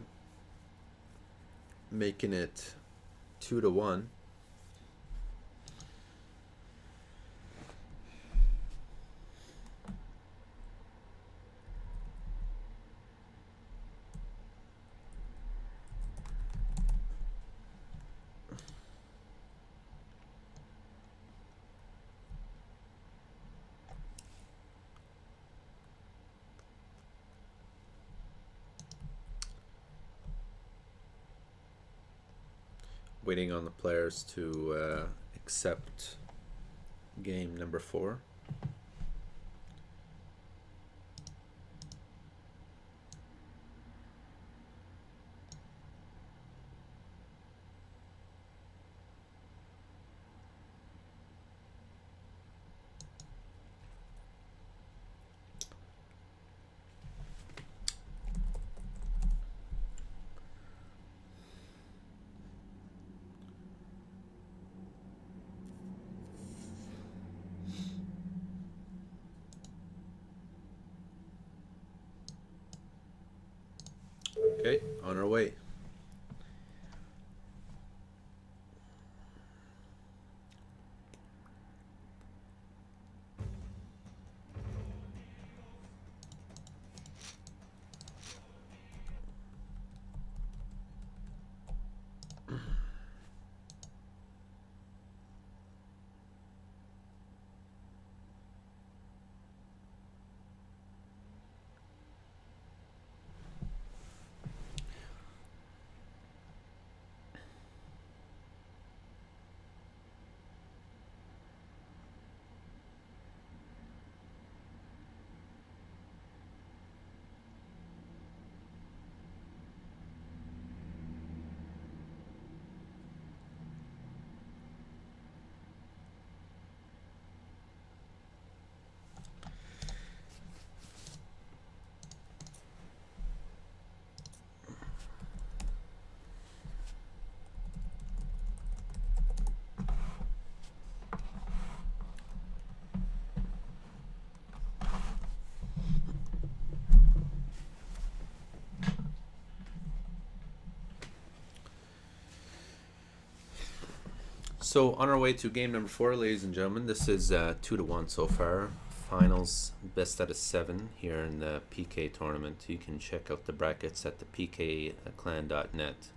making it 2-1. Waiting on the players to accept game number 4. Okay, on our way. So on our way to game number 4, ladies and gentlemen. This is 2-1 so far. Finals, best out of 7 here in the PK tournament. You can check out the brackets at the pkclan.net.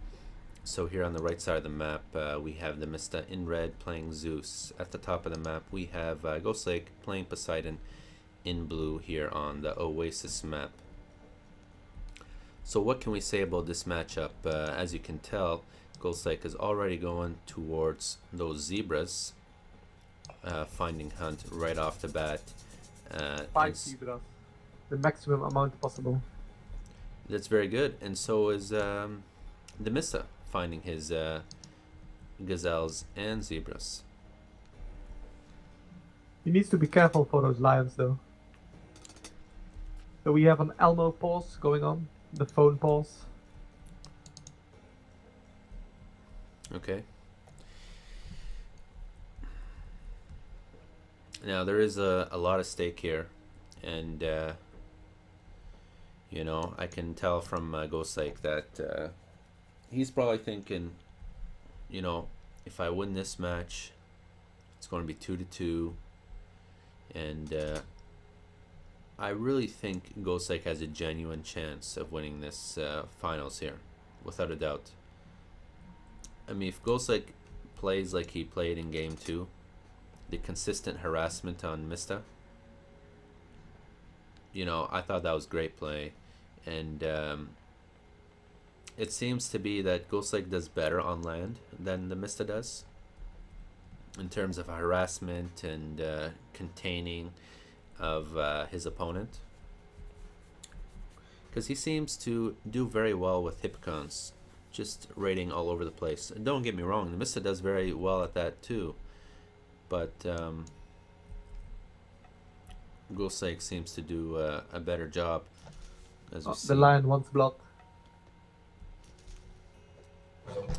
So here on the right side of the map, we have TheMista in red playing Zeus. At the top of the map, we have Ghostlake playing Poseidon in blue here on the Oasis map. So what can we say about this matchup? As you can tell, Ghostlake is already going towards those zebras, finding Hunt right off the bat. 5 zebras, the maximum amount possible. That's very good, and so is TheMista finding his gazelles and zebras. He needs to be careful for those lions though. So we have an Elmo pause going on, the phone pause. Okay. Now there is a lot of stake here, and you know, I can tell from Ghostlake that he's probably thinking, you know, if I win this match, it's going to be 2-2, and I really think Ghostlake has a genuine chance of winning this finals here, without a doubt. I mean, if Ghostlake plays like he played in Game 2, the consistent harassment on Mista, you know, I thought that was great play, and it seems to be that Ghostlake does better on land than TheMista does in terms of harassment and containing of his opponent, because he seems to do very well with Hippocons, just raiding all over the place. And don't get me wrong, TheMista does very well at that too, but Ghostlake seems to do a better job, as we see. The lion wants blood.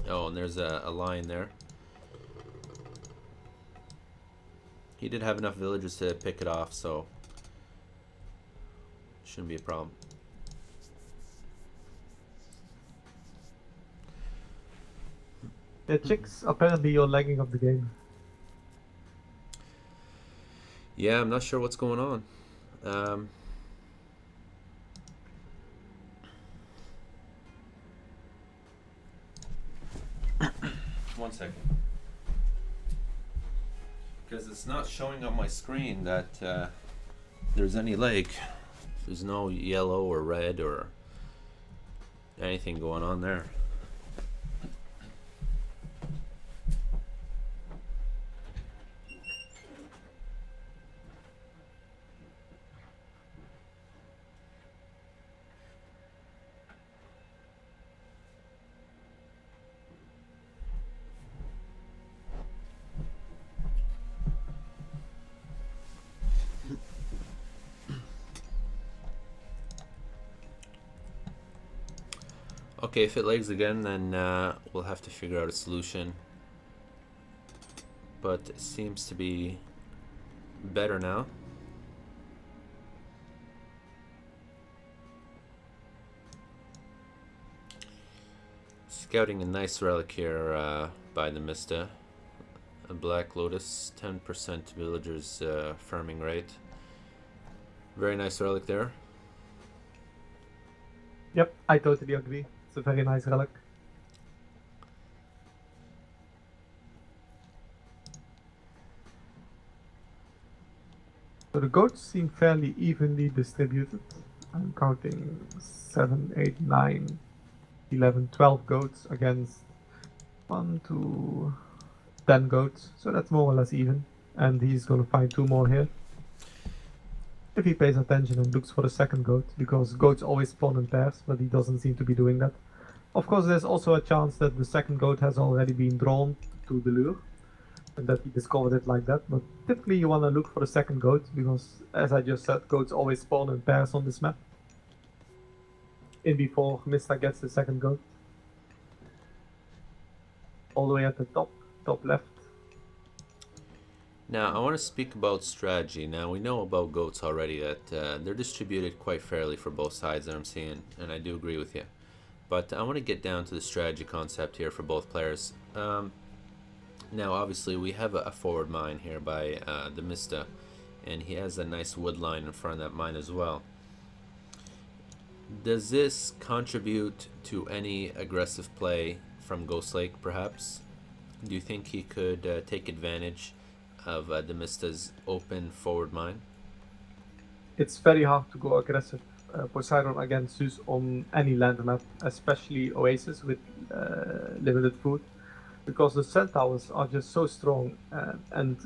Oh, and there's a lion there. He did have enough villagers to pick it off, so shouldn't be a problem. The chicks, apparently you're lagging up the game. Yeah, I'm not sure what's going on. 1 second. Because it's not showing on my screen that there's any lag. There's no yellow or red or anything going on there. Okay, if it lags again, then we'll have to figure out a solution. But it seems to be better now. Scouting a nice relic here by TheMista. A Black Lotus, 10% villagers farming rate. Very nice relic there. Yep, I totally agree. It's a very nice relic. So the goats seem fairly evenly distributed. I'm counting 7, 8, 9, 11, 12 goats against 1, 2, 10 goats. So that's more or less even. And he's gonna find 2 more here. If he pays attention and looks for the second goat, because goats always spawn in pairs, but he doesn't seem to be doing that. Of course, there's also a chance that the second goat has already been drawn to the lure, and that he discovered it like that. But typically you want to look for the second goat, because as I just said, goats always spawn in pairs on this map. In before Mista gets the second goat. All the way at the top left. Now, I want to speak about strategy. Now, we know about goats already that they're distributed quite fairly for both sides that I'm seeing, and I do agree with you. But I want to get down to the strategy concept here for both players. Now, obviously, we have a forward mine here by TheMista, and he has a nice wood line in front of that mine as well. Does this contribute to any aggressive play from Ghostlake, perhaps? Do you think he could take advantage of TheMista's open forward mine? It's very hard to go aggressive Poseidon against Zeus on any land map, especially Oasis with limited food, because the centaurs are just so strong, and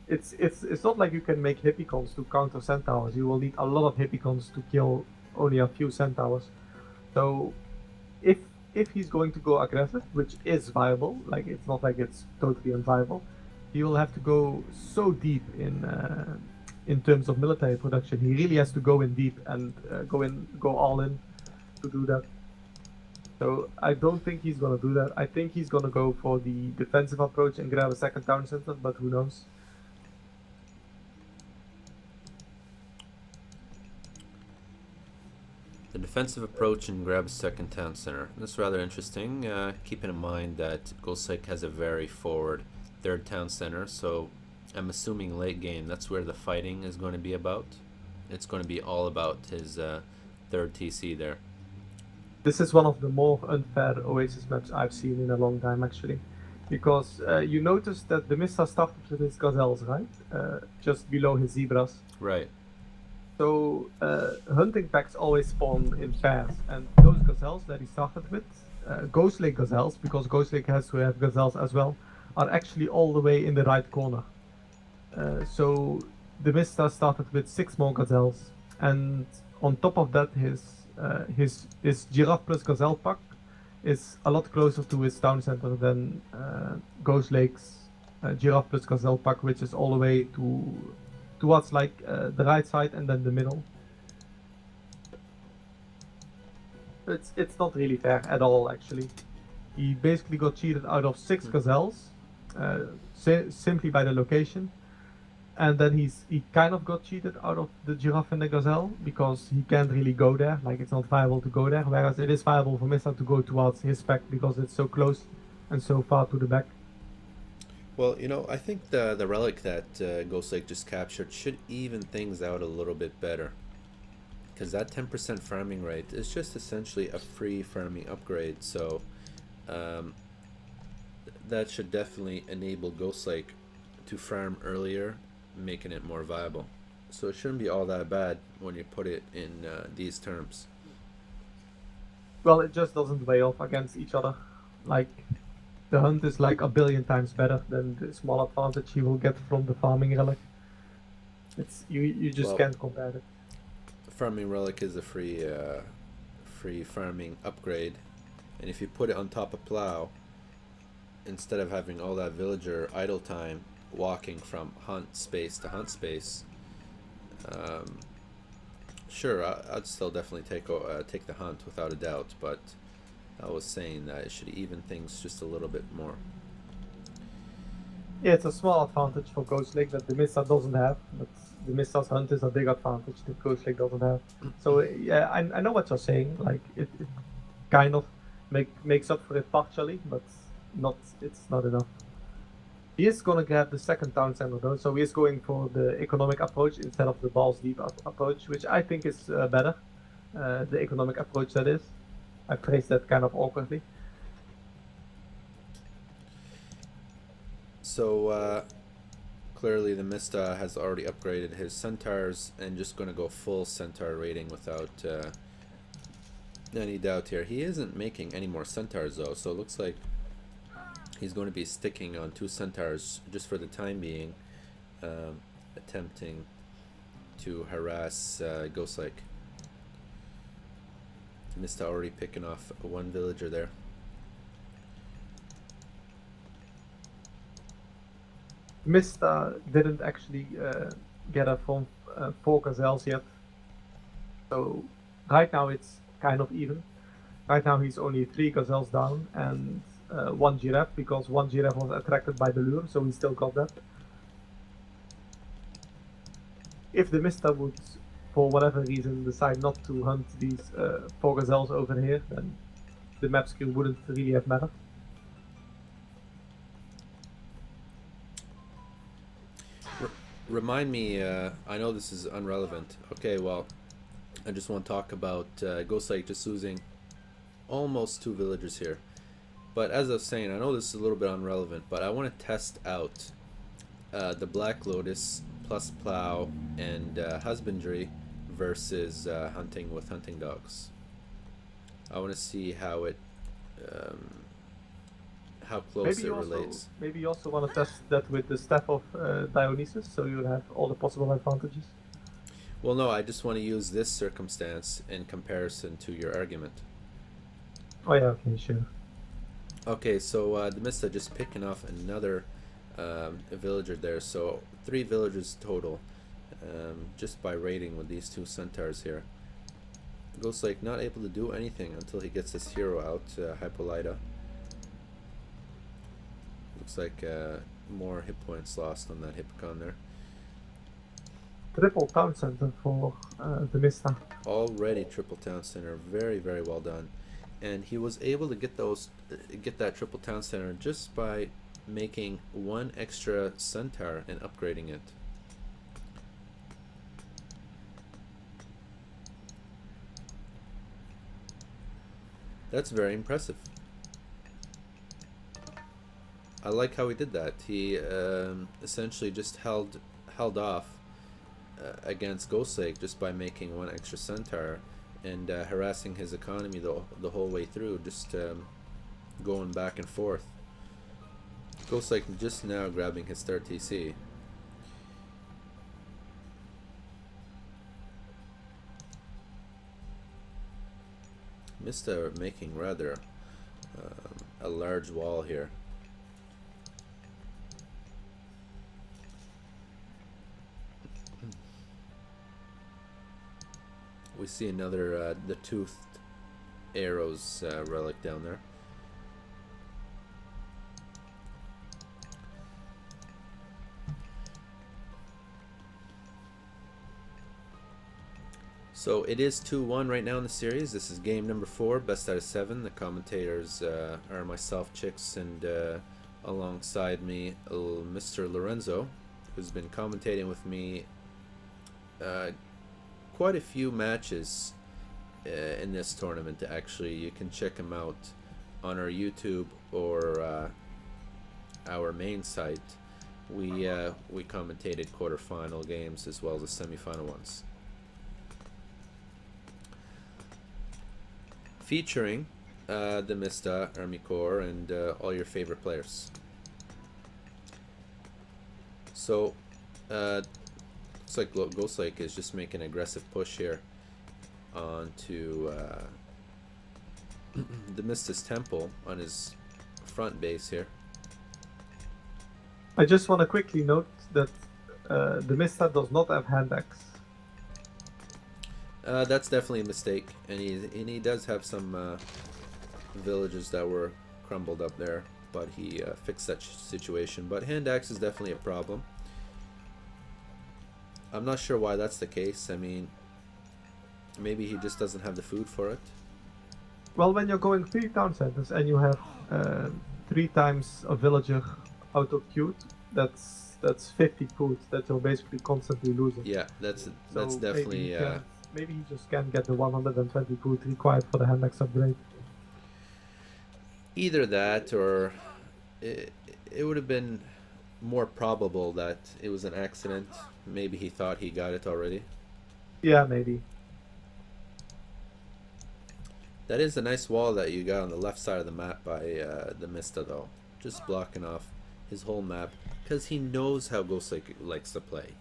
it's not like you can make hippicons to counter centaurs. You will need a lot of hippicons to kill only a few centaurs. So if he's going to go aggressive, which is viable, like it's not like it's totally unviable, he will have to go so deep in terms of military production. He really has to go in deep and go all in to do that. So I don't think he's gonna do that. I think he's gonna go for the defensive approach and grab a second town center, but who knows? The defensive approach and grabs second town center. That's rather interesting, keeping in mind that Ghostlake has a very forward third town center, so I'm assuming late game that's where the fighting is going to be about. It's going to be all about his third TC there. This is one of the more unfair Oasis maps I've seen in a long time, actually. Because you notice that TheMista started with his gazelles, right? Just below his zebras. Right. So hunting packs always spawn in pairs, and those gazelles that he started with, Ghostlake gazelles, because Ghostlake has to have gazelles as well, are actually all the way in the right corner. So TheMista started with 6 more gazelles, and on top of that, his giraffe plus gazelle pack is a lot closer to his town center than Ghostlake's giraffe plus gazelle pack, which is all the way towards like the right side and then the middle. It's not really fair at all, actually. He basically got cheated out of 6 gazelles, simply by the location. And then he kind of got cheated out of the giraffe and the gazelle because he can't really go there. Like, it's not viable to go there. Whereas it is viable for Mista to go towards his pack because it's so close and so far to the back. Well, I think the relic that Ghostlake just captured should even things out a little bit better. Because that 10% farming rate is just essentially a free farming upgrade, so that should definitely enable Ghostlake to farm earlier, making it more viable. So it shouldn't be all that bad when you put it in these terms. Well, it just doesn't weigh off against each other. Like, the hunt is like a billion times better than the small advantage you will get from the farming relic. You just can't compare it. Farming relic is a free farming upgrade, and if you put it on top of plow, instead of having all that villager idle time walking from hunt space to hunt space, sure, I'd still definitely take the hunt without a doubt, but I was saying that it should even things just a little bit more. Yeah, it's a small advantage for Ghostlake that TheMista doesn't have, but TheMista's hunt is a big advantage that Ghostlake doesn't have. So yeah, I know what you're saying. Like, it kind of makes up for it partially, but it's not enough. He is gonna grab the second town center though, so he is going for the economic approach instead of the balls deep approach, which I think is better. The economic approach, that is. I phrased that kind of awkwardly. So clearly TheMista has already upgraded his centaurs and just going to go full centaur rating without any doubt here. He isn't making any more centaurs though, so it looks like he's going to be sticking on 2 centaurs just for the time being, attempting to harass Ghostlake. TheMista already picking off 1 villager there. Mista didn't actually get a from 4 gazelles yet. So right now it's kind of even. Right now he's only 3 gazelles down and 1 giraffe, because 1 giraffe was attracted by the lure, so he still got that. If TheMista would, for whatever reason, decide not to hunt these 4 gazelles over here, then the map skill wouldn't really have mattered. Remind me, I know this is irrelevant. Okay, well, I just want to talk about Ghostlake just losing almost 2 villagers here. But as I was saying, I know this is a little bit irrelevant, but I want to test out the Black Lotus plus plow and husbandry versus hunting with hunting dogs. I want to see how it how close it relates. Maybe you also want to test that with the staff of Dionysus, so you have all the possible advantages. Well, no, I just want to use this circumstance in comparison to your argument. Oh yeah, okay, sure. Okay, so TheMista just picking off another villager there, so 3 villagers total, just by raiding with these 2 centaurs here. Ghostlake not able to do anything until he gets his hero out, Hippolyta. Looks like more hit points lost on that Hippocon there. triple town center for TheMista. Already triple town center, very very well done, and he was able to get that triple town center just by making one extra centaur and upgrading it. That's very impressive. I like how he did that. He essentially just held off against Ghostlake just by making one extra centaur and harassing his economy the whole way through, just going back and forth. Ghostlake just now grabbing his third TC. Mista making rather a large wall here. We see another the toothed arrows relic down there. So it is 2-1 right now in the series. This is game number 4, best out of 7. The commentators are myself, Chicks, and alongside me, Mr. Lorenzo, who's been commentating with me quite a few matches in this tournament. Actually, you can check him out on our YouTube or our main site. We commentated quarterfinal games as well as the semifinal ones, featuring TheMista, Army Corps, and all your favorite players. So looks like Ghostlake is just making an aggressive push here onto TheMista's temple on his front base here. I just want to quickly note that TheMista does not have hand axe. That's definitely a mistake, and he does have some villages that were crumbled up there, but he fixed that situation. But hand axe is definitely a problem. I'm not sure why that's the case. I mean, maybe he just doesn't have the food for it. Well, when you're going 3 town centers and you have 3 times a villager auto-queued, that's 50 food that you're basically constantly losing. Yeah, that's definitely... Maybe he just can't get the 120 food required for the hand axe upgrade. Either that, or it would have been more probable that it was an accident. Maybe he thought he got it already. Yeah, maybe. That is a nice wall that you got on the left side of the map by TheMista, though. Just blocking off his whole map, because he knows how Ghostlake likes to play.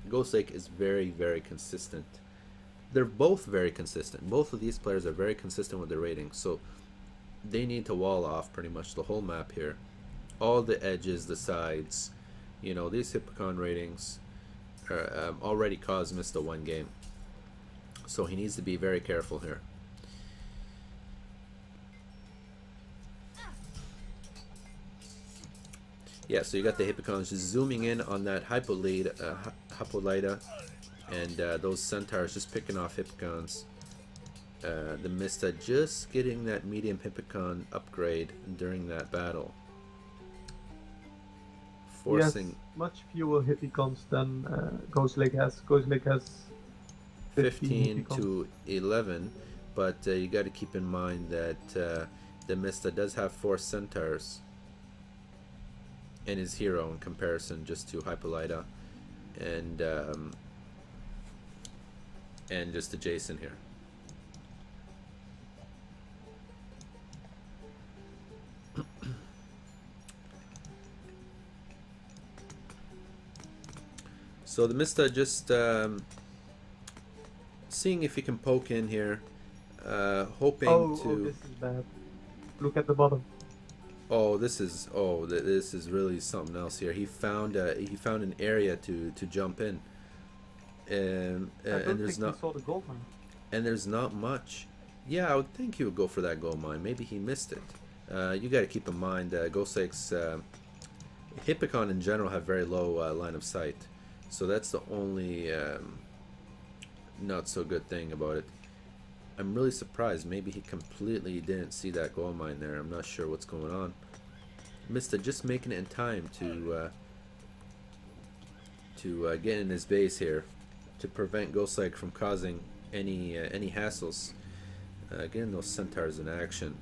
Ghostlake is very, very consistent. They're both very consistent. Both of these players are very consistent with their ratings, so they need to wall off pretty much the whole map here. All the edges, the sides, you know, these Hippocon ratings are, already caused Mista 1 game. So he needs to be very careful here. Yeah, so you got the Hippocons just zooming in on that Hippolyta, and those centaurs just picking off Hippocons. TheMista just getting that medium Hippocon upgrade during that battle. Forcing... Yes, much fewer Hippocons than Ghostlake has. Ghostlake has 15 to 11, but you got to keep in mind that TheMista does have 4 centaurs in his hero in comparison just to Hippolyta and just to Jason here. So TheMista just seeing if he can poke in here, hoping to... Oh, this is bad. Look at the bottom. Oh, this is really something else here. He found an area to jump in, and there's not... He saw the gold mine. And there's not much. Yeah, I would think he would go for that gold mine. Maybe he missed it. You got to keep in mind, Ghostlake's Hippocon in general have very low line of sight. So that's the only not so good thing about it. I'm really surprised. Maybe he completely didn't see that gold mine there. I'm not sure what's going on. Mista just making it in time to get in his base here to prevent Ghostlake from causing any hassles. Getting those centaurs in action.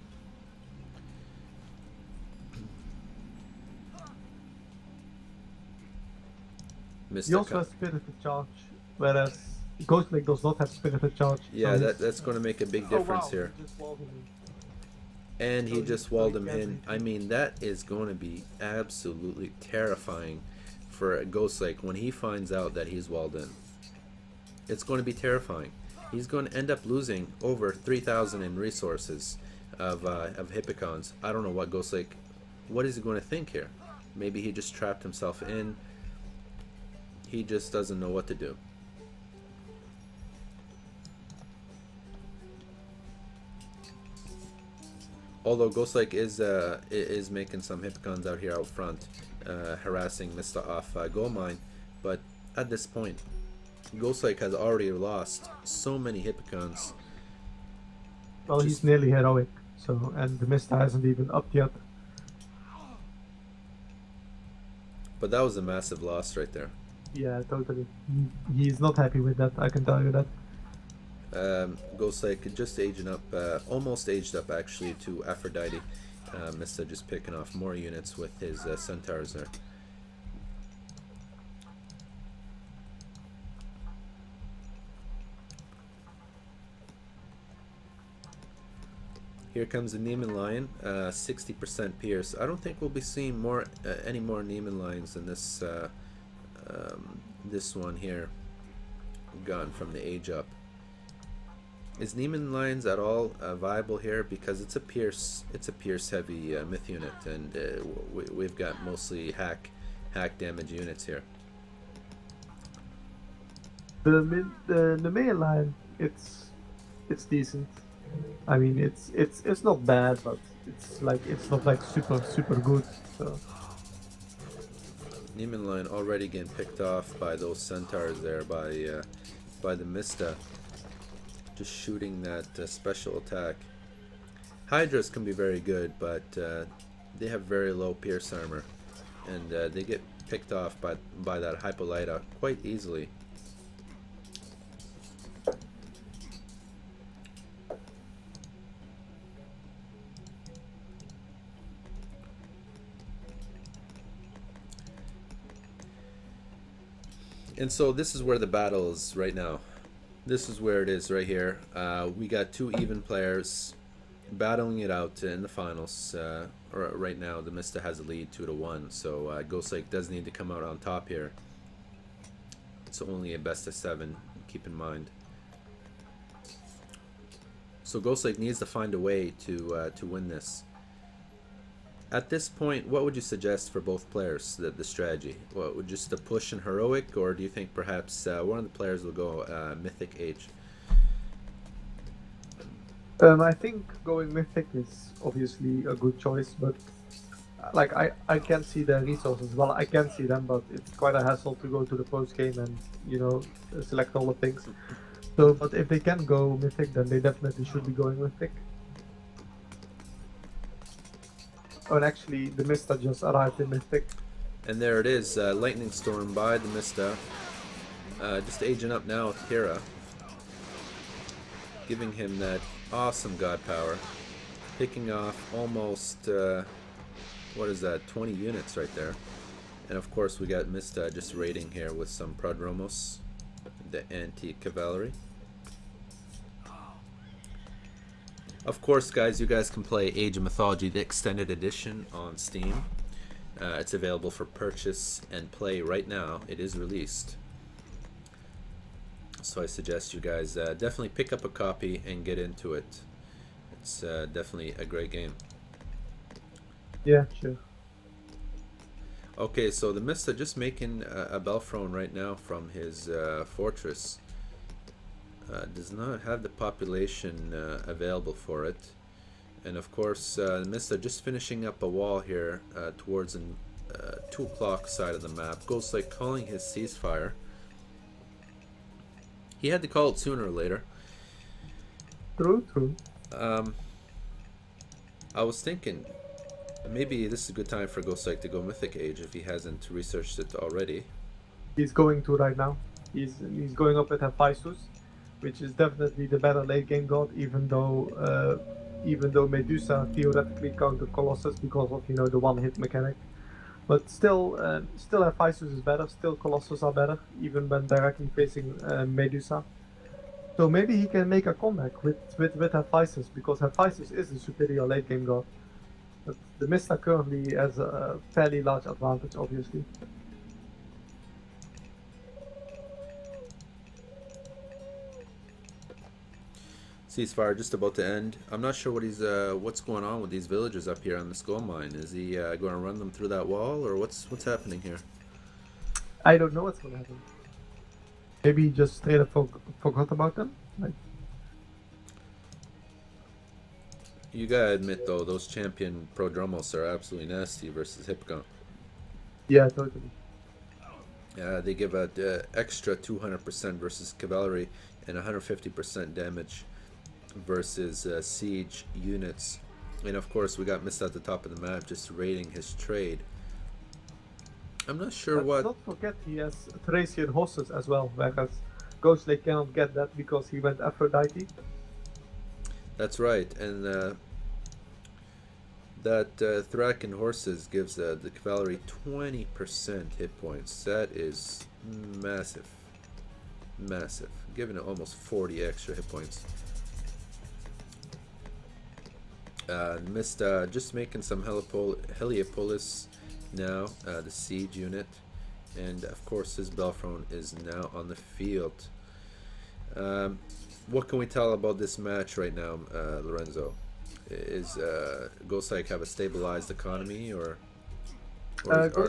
He also has spirited charge, whereas Ghostlake does not have spirited charge. Yeah, so that's going to make a big difference here. He just walled him in. And he just walled him in. anything. I mean, that is going to be absolutely terrifying for Ghostlake when he finds out that he's walled in. It's going to be terrifying. He's going to end up losing over 3,000 in resources of Hippicons. I don't know what Ghostlake, what is he going to think here? Maybe he just trapped himself in. He just doesn't know what to do. Although Ghostlake is making some Hippicons out here out front, harassing Mista off gold mine, but at this point, Ghostlake has already lost so many Hippicons. Well, he's nearly heroic, so and the TheMista hasn't even upped yet. But that was a massive loss right there. Yeah, totally. He's not happy with that, I can tell you that. Ghostlake just aging up, almost aged up actually to Aphrodite. Mista just picking off more units with his centaurs there. Here comes the Neiman Lion, 60% Pierce. I don't think we'll be seeing any more Neiman Lions than this this one here, gone from the age up. Is Neiman Lions at all viable here? Because it's a Pierce heavy myth unit, and we've got mostly hack damage units here. The main line, it's decent. I mean, it's not bad, but it's not like super good. So Neiman Lion already getting picked off by those centaurs there by the Mista. Just shooting that special attack. Hydras can be very good, but they have very low pierce armor, and they get picked off by that Hippolyta quite easily. And so this is where the battle is right now. This is where it is right here. We got two even players battling it out in the finals. Right now, the TheMista has a lead 2-1. So Ghostlake does need to come out on top here. It's only a best of 7. Keep in mind. So Ghostlake needs to find a way to win this. At this point, what would you suggest for both players, the strategy? What would just a push in heroic, or do you think perhaps one of the players will go mythic age? I think going mythic is obviously a good choice, but like I can see the resources. Well, I can see them, but it's quite a hassle to go to the post game and select all the things. So, but if they can go mythic, then they definitely should be going mythic. Oh, and actually, the TheMista just arrived in mythic. And there it is, lightning storm by the TheMista. Just aging up now with Kira, giving him that awesome god power, picking off almost what is that, 20 units right there. And of course we got TheMista just raiding here with some Prodromos, the anti-cavalry. Of course, guys, you guys can play Age of Mythology, the extended edition, on Steam. It's available for purchase and play right now. It is released. So I suggest you guys definitely pick up a copy and get into it. It's definitely a great game. Yeah, sure. Okay, so the TheMista just making a Belfrone right now from his fortress. Does not have the population available for it, and of course the TheMista just finishing up a wall here towards 2 o'clock side of the map. Ghostlake calling his ceasefire. He had to call it sooner or later. True. I was thinking maybe this is a good time for Ghostlake to go Mythic Age if he hasn't researched it already. He's going to right now. He's going up with Hephaestus, which is definitely the better late game god, even though Medusa theoretically counted Colossus because of the one hit mechanic. But still Hephaestus is better. Still Colossus are better, even when directly facing Medusa. So maybe he can make a comeback with Hephaestus, because Hephaestus is a superior late game god. But TheMista currently has a fairly large advantage, obviously. Ceasefire just about to end. I'm not sure what's going on with these villagers up here on the skull mine. Is he going to run them through that wall, or what's happening here? I don't know what's going to happen. Maybe he just straight up forgot about them. You gotta admit though, those champion prodromos are absolutely nasty versus Hippocamp. Yeah, totally. They give a extra 200% versus cavalry and 150% damage versus siege units. And of course we got Mista at the top of the map just raiding his trade. I'm not sure what... Don't forget he has Thracian horses as well, whereas Ghostlake cannot get that because he went Aphrodite. That's right, and that Thracian horses gives the cavalry 20% hit points. That is massive. Massive. Giving it almost 40 extra hit points. Mista just making some Heliopolis now, the siege unit, and of course his Belfron is now on the field. What can we tell about this match right now, Lorenzo? Is Ghostlake have a stabilized economy, or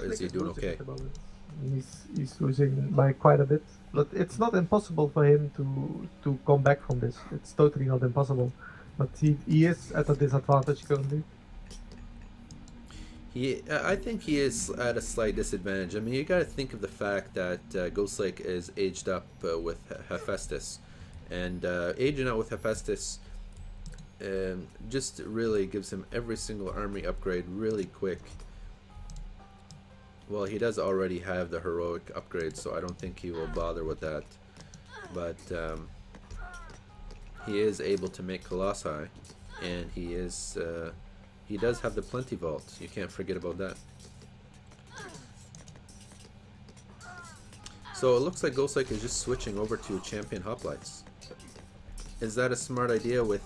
is he doing okay? He's losing by quite a bit, but it's not impossible for him to come back from this. It's totally not impossible, but he is at a disadvantage currently. I think he is at a slight disadvantage. I mean, you got to think of the fact that Ghostlake is aged up with Hephaestus, and aging out with Hephaestus just really gives him every single army upgrade really quick. Well, he does already have the heroic upgrade, so I don't think he will bother with that. But he is able to make Colossi, and he does have the Plenty Vault. You can't forget about that. So it looks like Ghostlake is just switching over to Champion Hoplites. Is that a smart idea with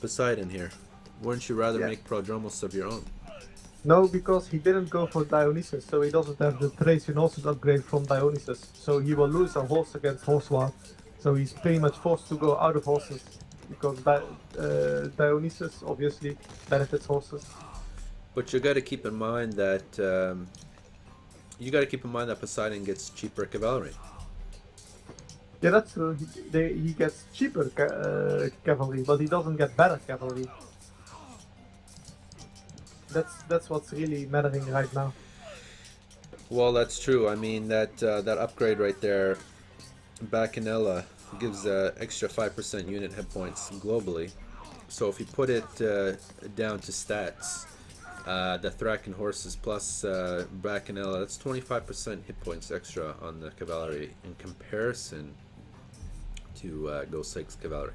Poseidon here? Wouldn't you rather make Prodromos of your own? No, because he didn't go for Dionysus, so he doesn't have the Thracian horses upgrade from Dionysus. So he will lose a horse against horse war. So he's pretty much forced to go out of horses, because Dionysus obviously benefits horses. But you got to keep in mind that Poseidon gets cheaper cavalry. Yeah, that's true. He gets cheaper cavalry, but he doesn't get better cavalry. That's what's really mattering right now. Well, that's true. I mean, that upgrade right there, Bacchanella, gives extra 5% unit hit points globally. So if you put it down to stats, the Thracian horses plus Bacchanella, that's 25% hit points extra on the cavalry in comparison to Ghostlake's cavalry.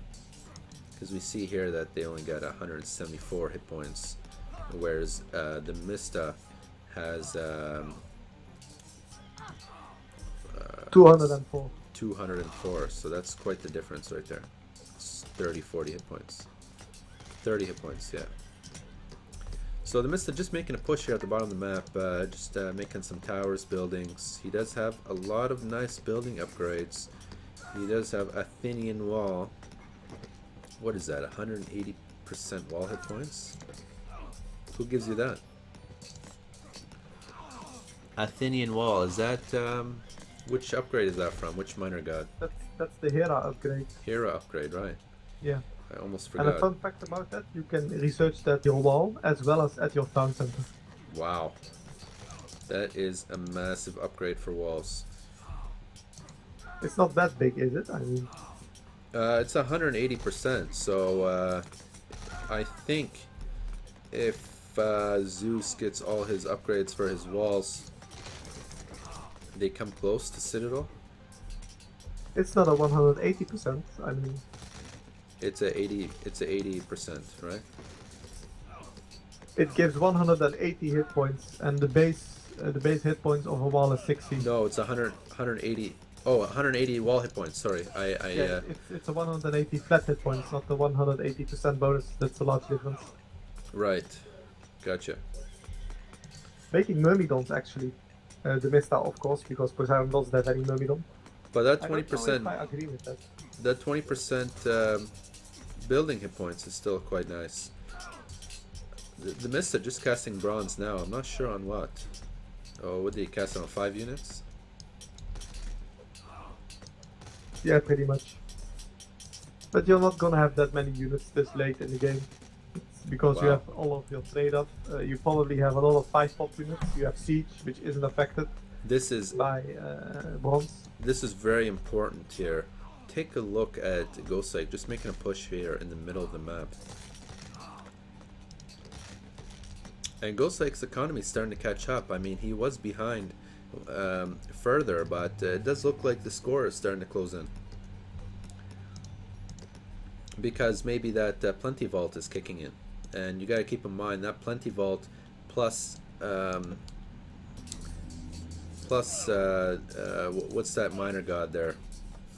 Because we see here that they only got 174 hit points, whereas TheMista has 204. 204, so that's quite the difference right there. It's 40 hit points. 30 hit points, yeah. So TheMista just making a push here at the bottom of the map, just making some towers, buildings. He does have a lot of nice building upgrades. He does have Athenian wall. What is that, 180% wall hit points? Who gives you that? Athenian wall, is that, which upgrade is that from? Which minor god? That's the Hera upgrade. Hera upgrade, right. Yeah. I almost forgot. And a fun fact about that, you can research that at your wall as well as at your town center. Wow. That is a massive upgrade for walls. It's not that big, is it? I mean, It's 180%, so I think if Zeus gets all his upgrades for his walls, they come close to Citadel. it's not a 180%. I mean, It's a 80%, right? it gives 180 hit points, and the base hit points of a wall is 60. No, it's 180. Oh, 180 wall hit points. Sorry, Yeah, it's a 180 flat hit points, not the 180% bonus. That's a large difference. Right, gotcha. Making Myrmidons actually, TheMista of course, because Poseidon doesn't have any Myrmidon. But that I don't know 20%, if I agree with that. that 20% building hit points is still quite nice. The Mista just casting bronze now. I'm not sure on what. Oh, what did he cast on 5 units? Yeah, pretty much. But you're not gonna have that many units this late in the game. It's because you Wow. have all of your trade up. You probably have a lot of 5-pop units. You have Siege, which isn't affected This is by bronze. This is very important here. Take a look at Ghostlake just making a push here in the middle of the map. And Ghostlake's economy is starting to catch up. I mean, he was behind further, but it does look like the score is starting to close in. Because maybe that Plenty Vault is kicking in. And you gotta keep in mind that Plenty Vault plus what's that minor god there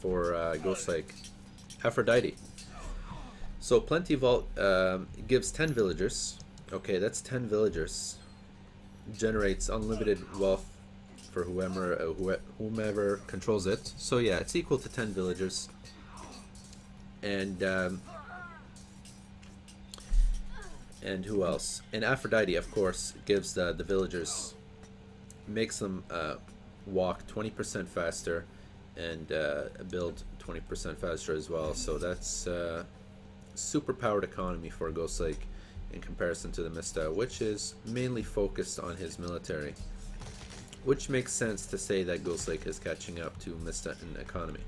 for Ghostlake? Aphrodite. So Plenty Vault gives 10 villagers. Okay, that's 10 villagers. Generates unlimited wealth for whomever controls it. So yeah, it's equal to 10 villagers. And who else? And Aphrodite, of course, gives the villagers, makes them walk 20% faster and build 20% faster as well. So that's super powered economy for Ghostlake in comparison to TheMista, which is mainly focused on his military. Which makes sense to say that Ghostlake is catching up to Mista in economy.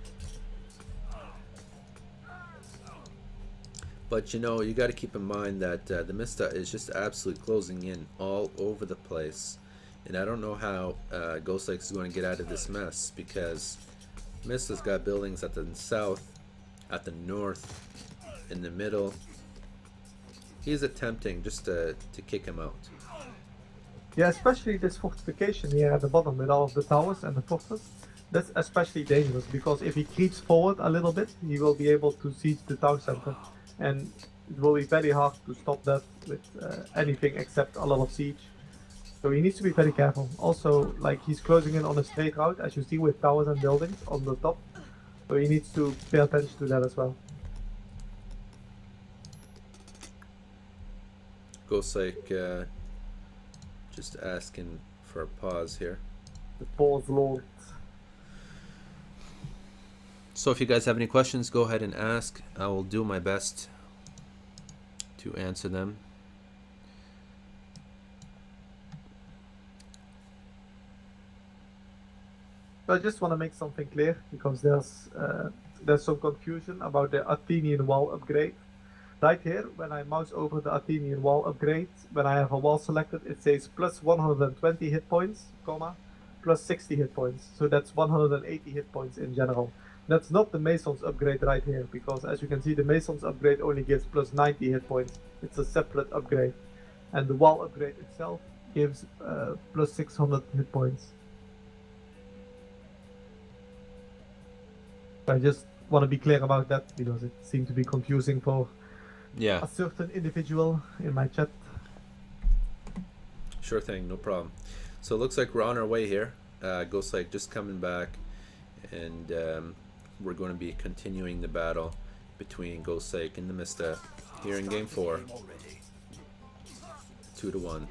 But you know, you got to keep in mind that TheMista is just absolutely closing in all over the place. And I don't know how Ghostlake is going to get out of this mess, because Mista's got buildings at the south, at the north, in the middle. He's attempting just to kick him out. Yeah, especially this fortification here at the bottom with all of the towers and the fortress. That's especially dangerous, because if he creeps forward a little bit, he will be able to siege the town center. And it will be very hard to stop that with anything except a lot of siege. So he needs to be very careful. Also, like, he's closing in on a straight route, as you see, with towers and buildings on the top. So he needs to pay attention to that as well. Ghostlake just asking for a pause here. The pause lord. So if you guys have any questions, go ahead and ask. I will do my best to answer them. So I just want to make something clear, because there's some confusion about the Athenian wall upgrade. Right here, when I mouse over the Athenian wall upgrade, when I have a wall selected, it says plus 120 hit points, comma, plus 60 hit points. So that's 180 hit points in general. That's not the Mason's upgrade right here, because as you can see, the Mason's upgrade only gives plus 90 hit points. It's a separate upgrade. And the wall upgrade itself gives plus 600 hit points. I just want to be clear about that, because it seemed to be confusing for a certain individual in my chat. Sure thing, no problem. So it looks like we're on our way here. Ghostlake just coming back, and we're going to be continuing the battle between Ghostlake and TheMista here in Game 4. 2-1.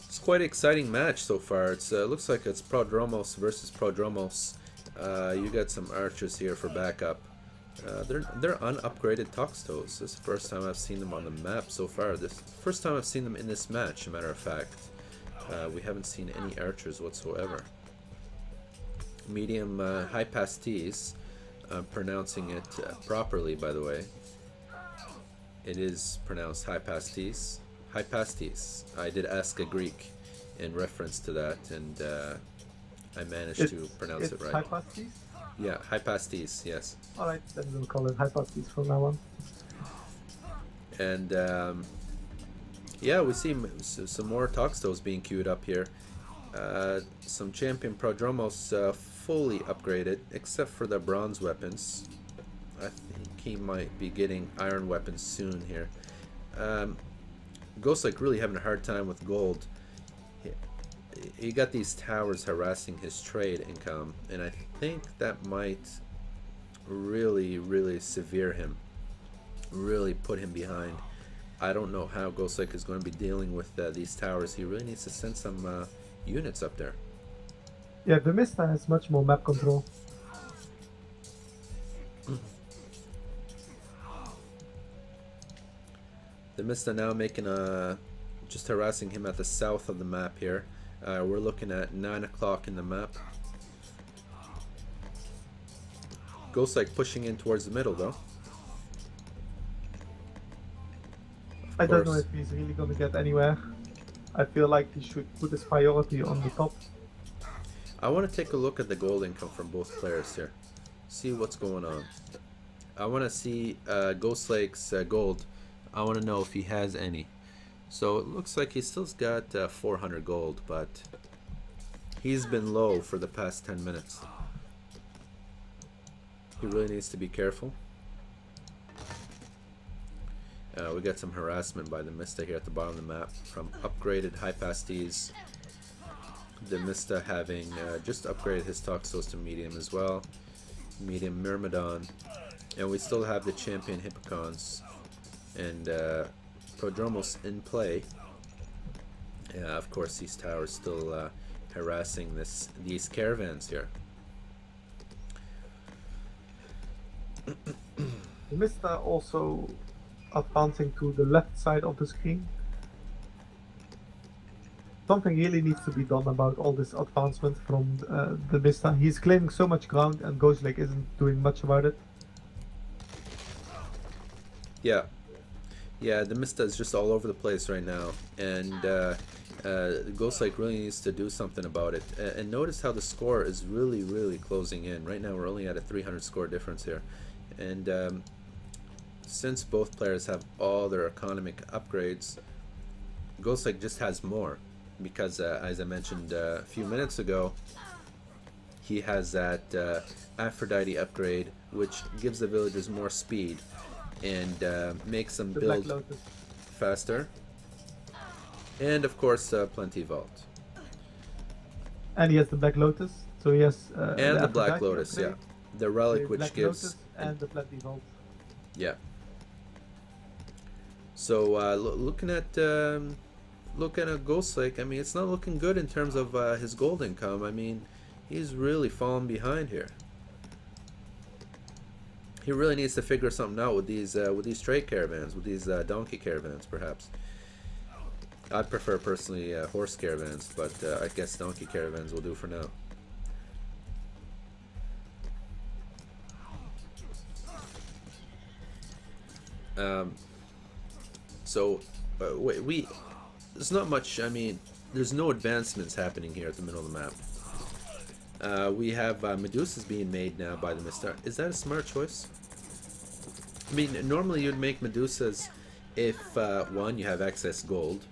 It's quite an exciting match so far. It's looks like it's Prodromos versus Prodromos. You got some archers here for backup. They're unupgraded Toxtos. This is the first time I've seen them on the map so far. This first time I've seen them in this match. As a matter of fact, we haven't seen any archers whatsoever. Medium high pasties. Pronouncing it properly, by the way. It is pronounced high pasties. High pasties. I did ask a Greek in reference to that, and I managed to pronounce it right. High pasties? Yeah, high pasties, yes. Alright, then we'll call it high pasties from now on. And yeah, we see some more Toxtos being queued up here. Some champion Prodromos fully upgraded, except for the bronze weapons. I think he might be getting iron weapons soon here. Ghostlake really having a hard time with gold. He got these towers harassing his trade income, and I think that might really severe him, really put him behind. I don't know how Ghostlake is going to be dealing with these towers. He really needs to send some units up there. Yeah, TheMista has much more map control. TheMista now making just harassing him at the south of the map here. We're looking at 9 o'clock in the map. Ghostlake pushing in towards the middle though. I don't know if he's really going to get anywhere. I feel like he should put his priority on the top. I want to take a look at the gold income from both players here. See what's going on. I want to see Ghostlake's gold. I want to know if he has any. So it looks like he still's got 400 gold, but he's been low for the past 10 minutes. He really needs to be careful. We got some harassment by TheMista here at the bottom of the map from upgraded high pasties. TheMista having just upgraded his Toxos to medium as well. Medium Myrmidon. And we still have the champion Hippocons and Prodromos in play. Of course, these towers still harassing these caravans here. TheMista also advancing to the left side of the screen. Something really needs to be done about all this advancement from TheMista. He's claiming so much ground and Ghostlake isn't doing much about it. Yeah, TheMista is just all over the place right now, and Ghostlake really needs to do something about it. And notice how the score is really closing in. Right now we're only at a 300 score difference here, and since both players have all their economic upgrades, Ghostlake just has more, because as I mentioned a few minutes ago, he has that Aphrodite upgrade, which gives the villagers more speed and makes them build faster, and of course plenty vault. And he has the Black Lotus, so he has and the Black Lotus upgrade, yeah, the relic the which Black gives Lotus and the plenty vault. Yeah. So looking at Ghostlake, I mean, it's not looking good in terms of his gold income. I mean, he's really falling behind here. He really needs to figure something out with these trade caravans, with these donkey caravans, perhaps. I'd prefer personally horse caravans, but I guess donkey caravans will do for now. There's not much. I mean, there's no advancements happening here at the middle of the map. We have Medusas being made now by TheMista. Is that a smart choice? I mean, normally you'd make Medusas if one, you have excess gold,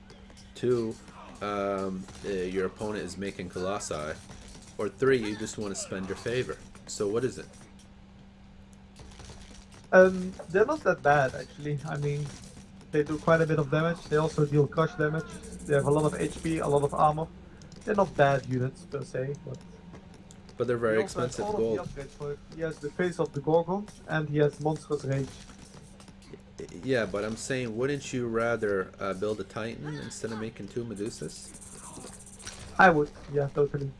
two, your opponent is making Colossi, or three, you just want to spend your favor. So what is it? They're not that bad actually. I mean, they do quite a bit of damage. They also deal crush damage. They have a lot of HP, a lot of armor. They're not bad units per se, but they're very expensive gold. He has the face of the Gorgon and he has monstrous rage. Yeah, but I'm saying, wouldn't you rather build a Titan instead of making two Medusas? I would, yeah, totally.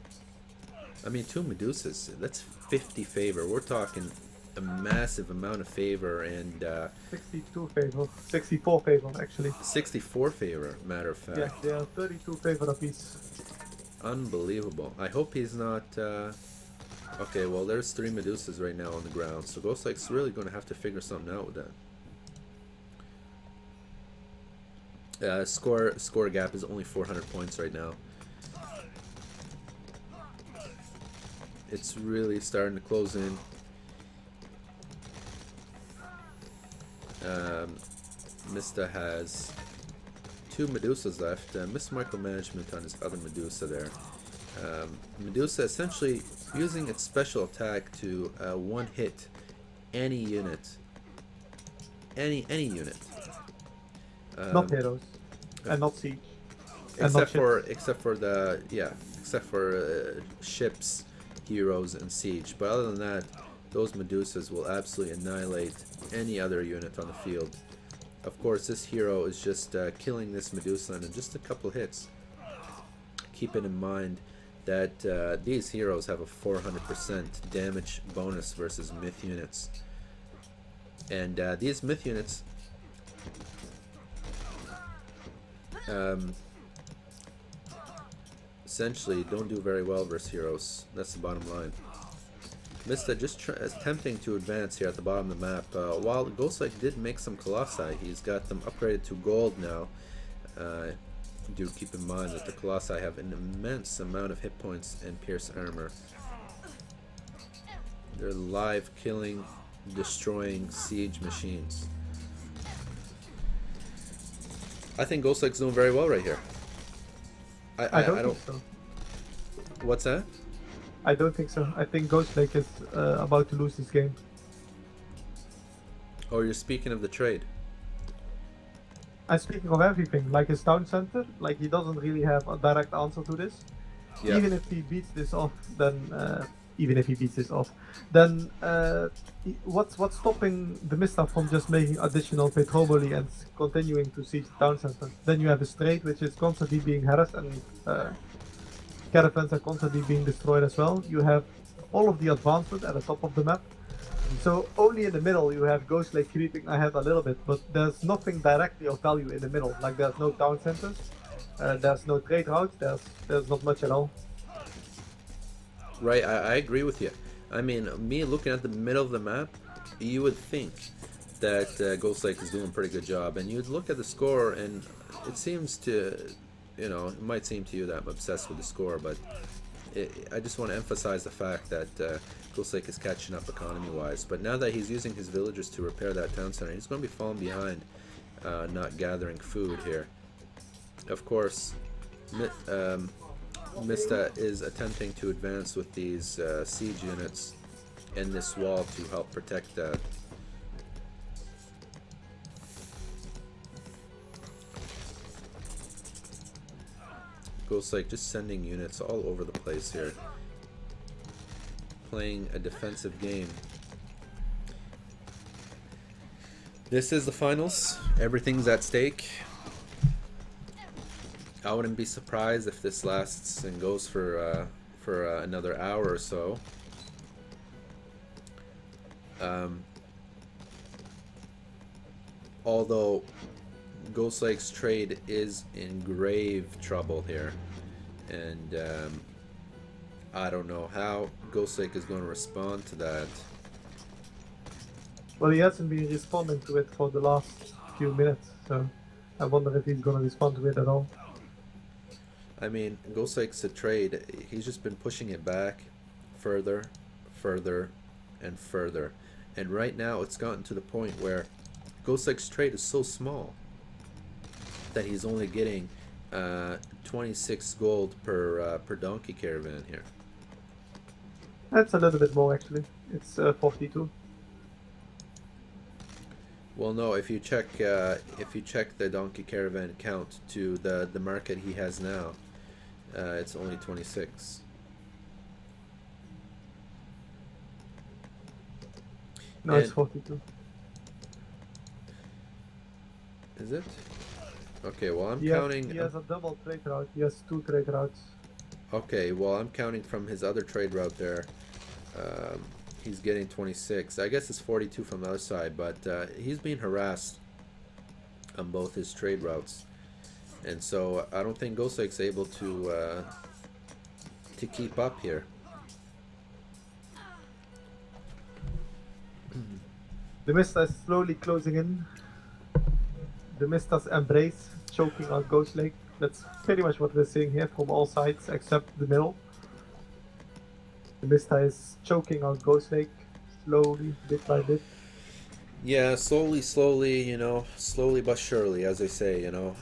I mean, two Medusas, that's 50 favor. We're talking a massive amount of favor, and 62 favor, 64 favor actually. 64 favor, matter of Yeah, fact. they are 32 favor apiece. Unbelievable. I hope he's not... Okay, well, there's 3 Medusas right now on the ground, so Ghostlake's really going to have to figure something out with that. Score gap is only 400 points right now. It's really starting to close in. Mista has 2 Medusas left. Missed micromanagement on his other Medusa there. Medusa essentially using its special attack to one-hit any unit. Any unit. Not heroes. And not siege. Except for ships, heroes, and siege. But other than that, those Medusas will absolutely annihilate any other unit on the field. Of course, this hero is just killing this Medusa in just a couple hits. Keeping in mind that these heroes have a 400% damage bonus versus myth units. And these myth units essentially don't do very well versus heroes. That's the bottom line. Mista just attempting to advance here at the bottom of the map. While Ghostlake did make some Colossi, he's got them upgraded to gold now. Do keep in mind that the Colossi have an immense amount of hit points and pierce armor. They're live killing, destroying siege machines. I think Ghostlake's doing very well right here. I don't think so. What's that? I don't think so. I think Ghostlake is about to lose this game. Oh, you're speaking of the trade. I'm speaking of everything, like his town center, like he doesn't really have a direct answer to this. Yeah. Even if he beats this off, then what's stopping TheMista from just making additional Petroboli and continuing to siege the town center? Then you have a strait which is constantly being harassed, and caravans are constantly being destroyed as well. You have all of the advancement at the top of the map. So only in the middle you have Ghostlake creeping ahead a little bit, but there's nothing directly of value in the middle. Like there's no town centers, there's no trade routes, there's not much at all. Right, I agree with you. I mean, me looking at the middle of the map, you would think that Ghostlake is doing a pretty good job, and you'd look at the score, and it seems to, it might seem to you that I'm obsessed with the score, but I just want to emphasize the fact that Ghostlake is catching up economy-wise. But now that he's using his villagers to repair that town center, he's going to be falling behind, not gathering food here. Of course, Mista is attempting to advance with these siege units in this wall to help protect that. Ghostlake just sending units all over the place here, playing a defensive game. This is the finals. Everything's at stake. I wouldn't be surprised if this lasts and goes for another hour or so. Although Ghostlake's trade is in grave trouble here, and I don't know how Ghostlake is going to respond to that. Well, he hasn't been responding to it for the last few minutes, so I wonder if he's going to respond to it at all. I mean, Ghostlake's a trade. He's just been pushing it back further, further, and further. And right now it's gotten to the point where Ghostlake's trade is so small that he's only getting 26 gold per donkey caravan here. That's a little bit more actually. It's 42. Well, no. If you check the donkey caravan count to the market he has now, it's only 26. No, it's 42. Is it? Okay, well I'm He counting... He has a double trade route. He has 2 trade routes. Okay, well I'm counting from his other trade route there. he's getting 26. I guess it's 42 from the other side, but he's being harassed on both his trade routes, and so I don't think Ghostlake's able to keep up here. TheMista is slowly closing in. TheMista's embrace, choking out Ghostlake. That's pretty much what we're seeing here from all sides except the middle. TheMista is choking out Ghostlake slowly, bit by bit. Yeah, slowly, you know, slowly but surely, as they say, you know.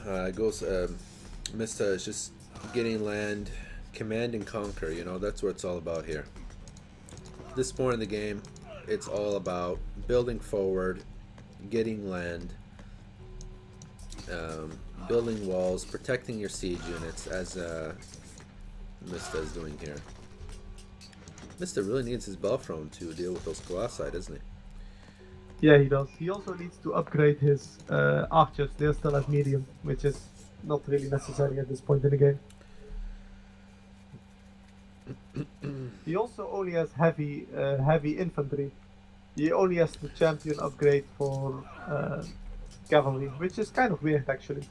Mista is just getting land, command and conquer, you know, that's what it's all about here. This point in the game, it's all about building forward, getting land, building walls, protecting your siege units, as Mista is doing here. Mista really needs his Belthrone to deal with those Colossi, doesn't he? Yeah, he does. He also needs to upgrade his archers. They're still at medium, which is not really necessary at this point in the game. He also only has heavy infantry. He only has the champion upgrade for cavalry, which is kind of weird actually.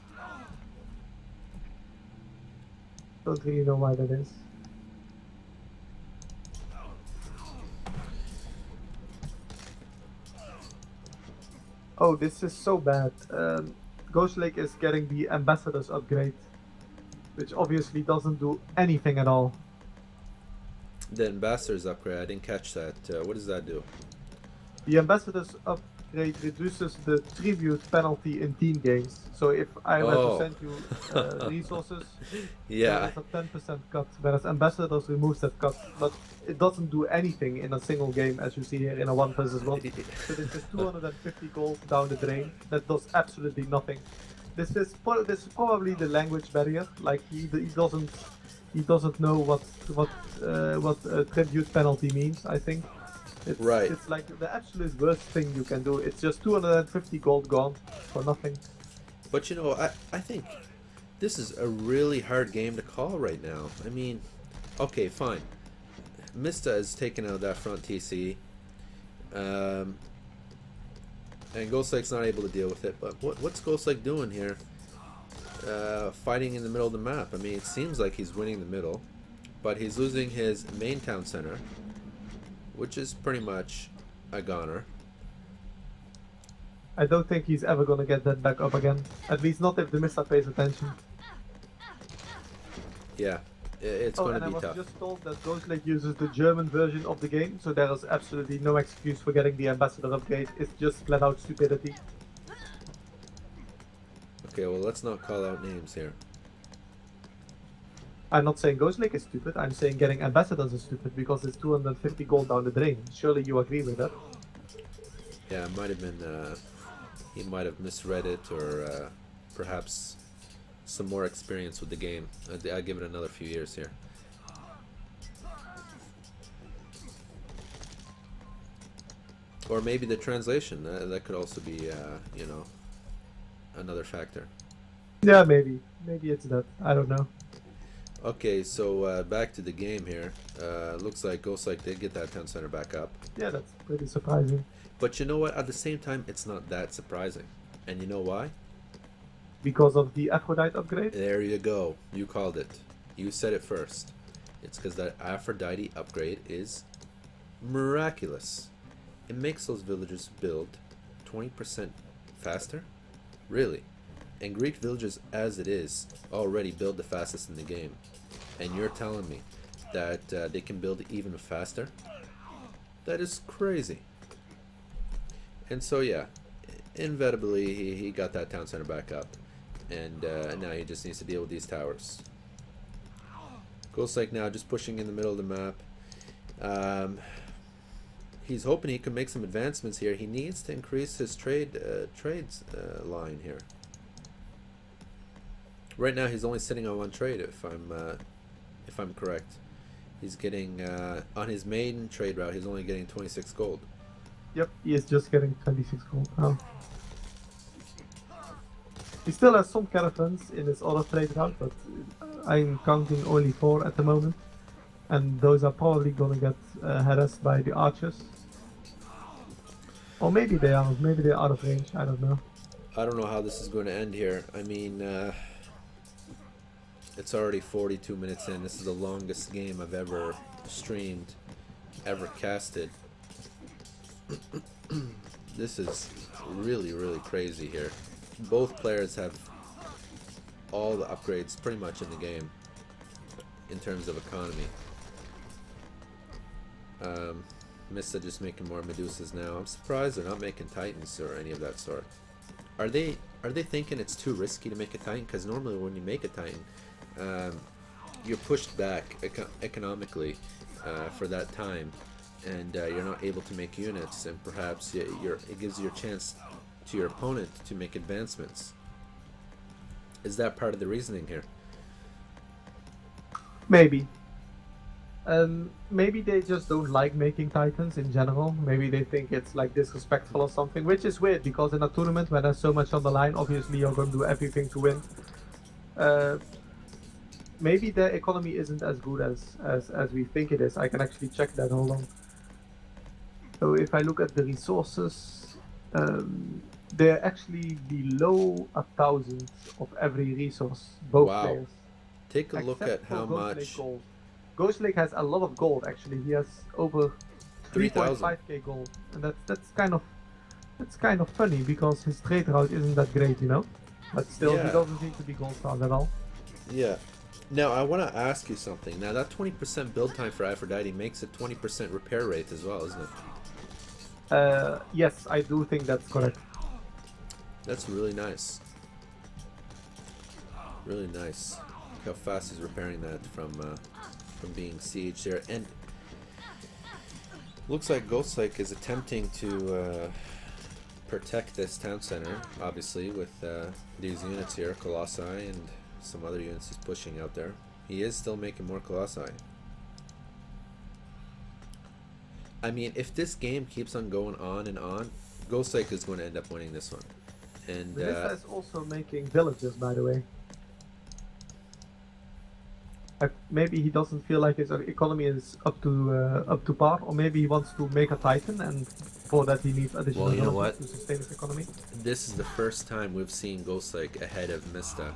Don't really know why that is. Oh, this is so bad. Ghostlake is getting the ambassador's upgrade, which obviously doesn't do anything at all. The ambassador's upgrade, I didn't catch that. What does that do? The ambassador's upgrade reduces the tribute penalty in team games. So if I were to send you resources, yeah, there's a 10% cut, whereas ambassadors removes that cut, but it doesn't do anything in a single game, as you see here in a 1 versus 1. So this is 250 gold down the drain. That does absolutely nothing. This is probably the language barrier. Like he doesn't know what tribute penalty means. I think. It's like the absolute worst thing you can do. It's just 250 gold gone for nothing. But you know, I think this is a really hard game to call right now. I mean, okay, fine. Mista is taking out that front TC. And Ghostlake's not able to deal with it. But what's Ghostlake doing here? Fighting in the middle of the map. I mean, it seems like he's winning the middle, but he's losing his main town center, which is pretty much a goner. I don't think he's ever gonna get that back up again. At least not if TheMista pays attention. Yeah, it's gonna be tough. I was just told that Ghostlake uses the German version of the game, so there is absolutely no excuse for getting the ambassador upgrade. It's just flat out stupidity. Okay, well, let's not call out names here. I'm not saying Ghostlake is stupid, I'm saying getting ambassadors is stupid because it's 250 gold down the drain. Surely you agree with that? Yeah, it might have been, he might have misread it, or perhaps some more experience with the game. I'll give it another few years here. Or maybe the translation, that could also be, you know, another factor. Yeah, maybe. Maybe it's that. I don't know. Okay, so back to the game here. Looks like Ghostlake did get that town center back up. Yeah, that's pretty surprising. But you know what? At the same time, it's not that surprising. And you know why? Because of the Aphrodite upgrade? There you go. You called it. You said it first. It's because that Aphrodite upgrade is miraculous. It makes those villagers build 20% faster? Really? And Greek villages, as it is, already build the fastest in the game. And you're telling me that they can build even faster? That is crazy. And so yeah, inevitably he got that town center back up. And now he just needs to deal with these towers. Ghostlake now just pushing in the middle of the map. He's hoping he can make some advancements here. He needs to increase his trades line here. Right now he's only sitting on one trade, if I'm correct. He's getting on his main trade route. He's only getting 26 gold. Yep, he is just getting 26 gold now. He still has some caravans in his other trade route, but I'm counting only 4 at the moment. And those are probably gonna get harassed by the archers. Or maybe they are. Maybe they're out of range. I don't know. I don't know how this is going to end here. I mean, it's already 42 minutes in. This is the longest game I've ever streamed, ever casted. This is really, really crazy here. Both players have all the upgrades pretty much in the game in terms of economy. Mista just making more Medusas now. I'm surprised they're not making Titans or any of that sort. Are they thinking it's too risky to make a Titan? Because normally when you make a Titan, you're pushed back economically for that time, and you're not able to make units, and perhaps it gives you a chance to your opponent to make advancements. Is that part of the reasoning here? Maybe. Maybe they just don't like making Titans in general. Maybe they think it's like disrespectful or something, which is weird because in a tournament where there's so much on the line, obviously you're going to do everything to win. Maybe their economy isn't as good as we think it is. I can actually check that. Hold on. So if I look at the resources, they're actually below 1,000 of every resource, both players. Take a look at how much. Ghostlake has a lot of gold actually. He has over 3.5k gold, and that's kind of funny because his trade route isn't that great, you know. But still, he doesn't seem to be gold stars at all. Yeah. Now I want to ask you something. Now that 20% build time for Aphrodite makes a 20% repair rate as well, isn't it? Yes, I do think that's correct. That's really nice. Really nice. Look how fast he's repairing that from being sieged there, and looks like Ghostlake is attempting to protect this town center, obviously, with these units here, Colossi, and some other units he's pushing out there. He is still making more Colossi. I mean, if this game keeps on going on and on, Ghostlake is going to end up winning this one. And TheMista is also making villages, by the way. Maybe he doesn't feel like his economy is up to par, or maybe he wants to make a Titan, and for that he needs additional development to sustain his economy. This is the first time we've seen Ghostlake ahead of Mista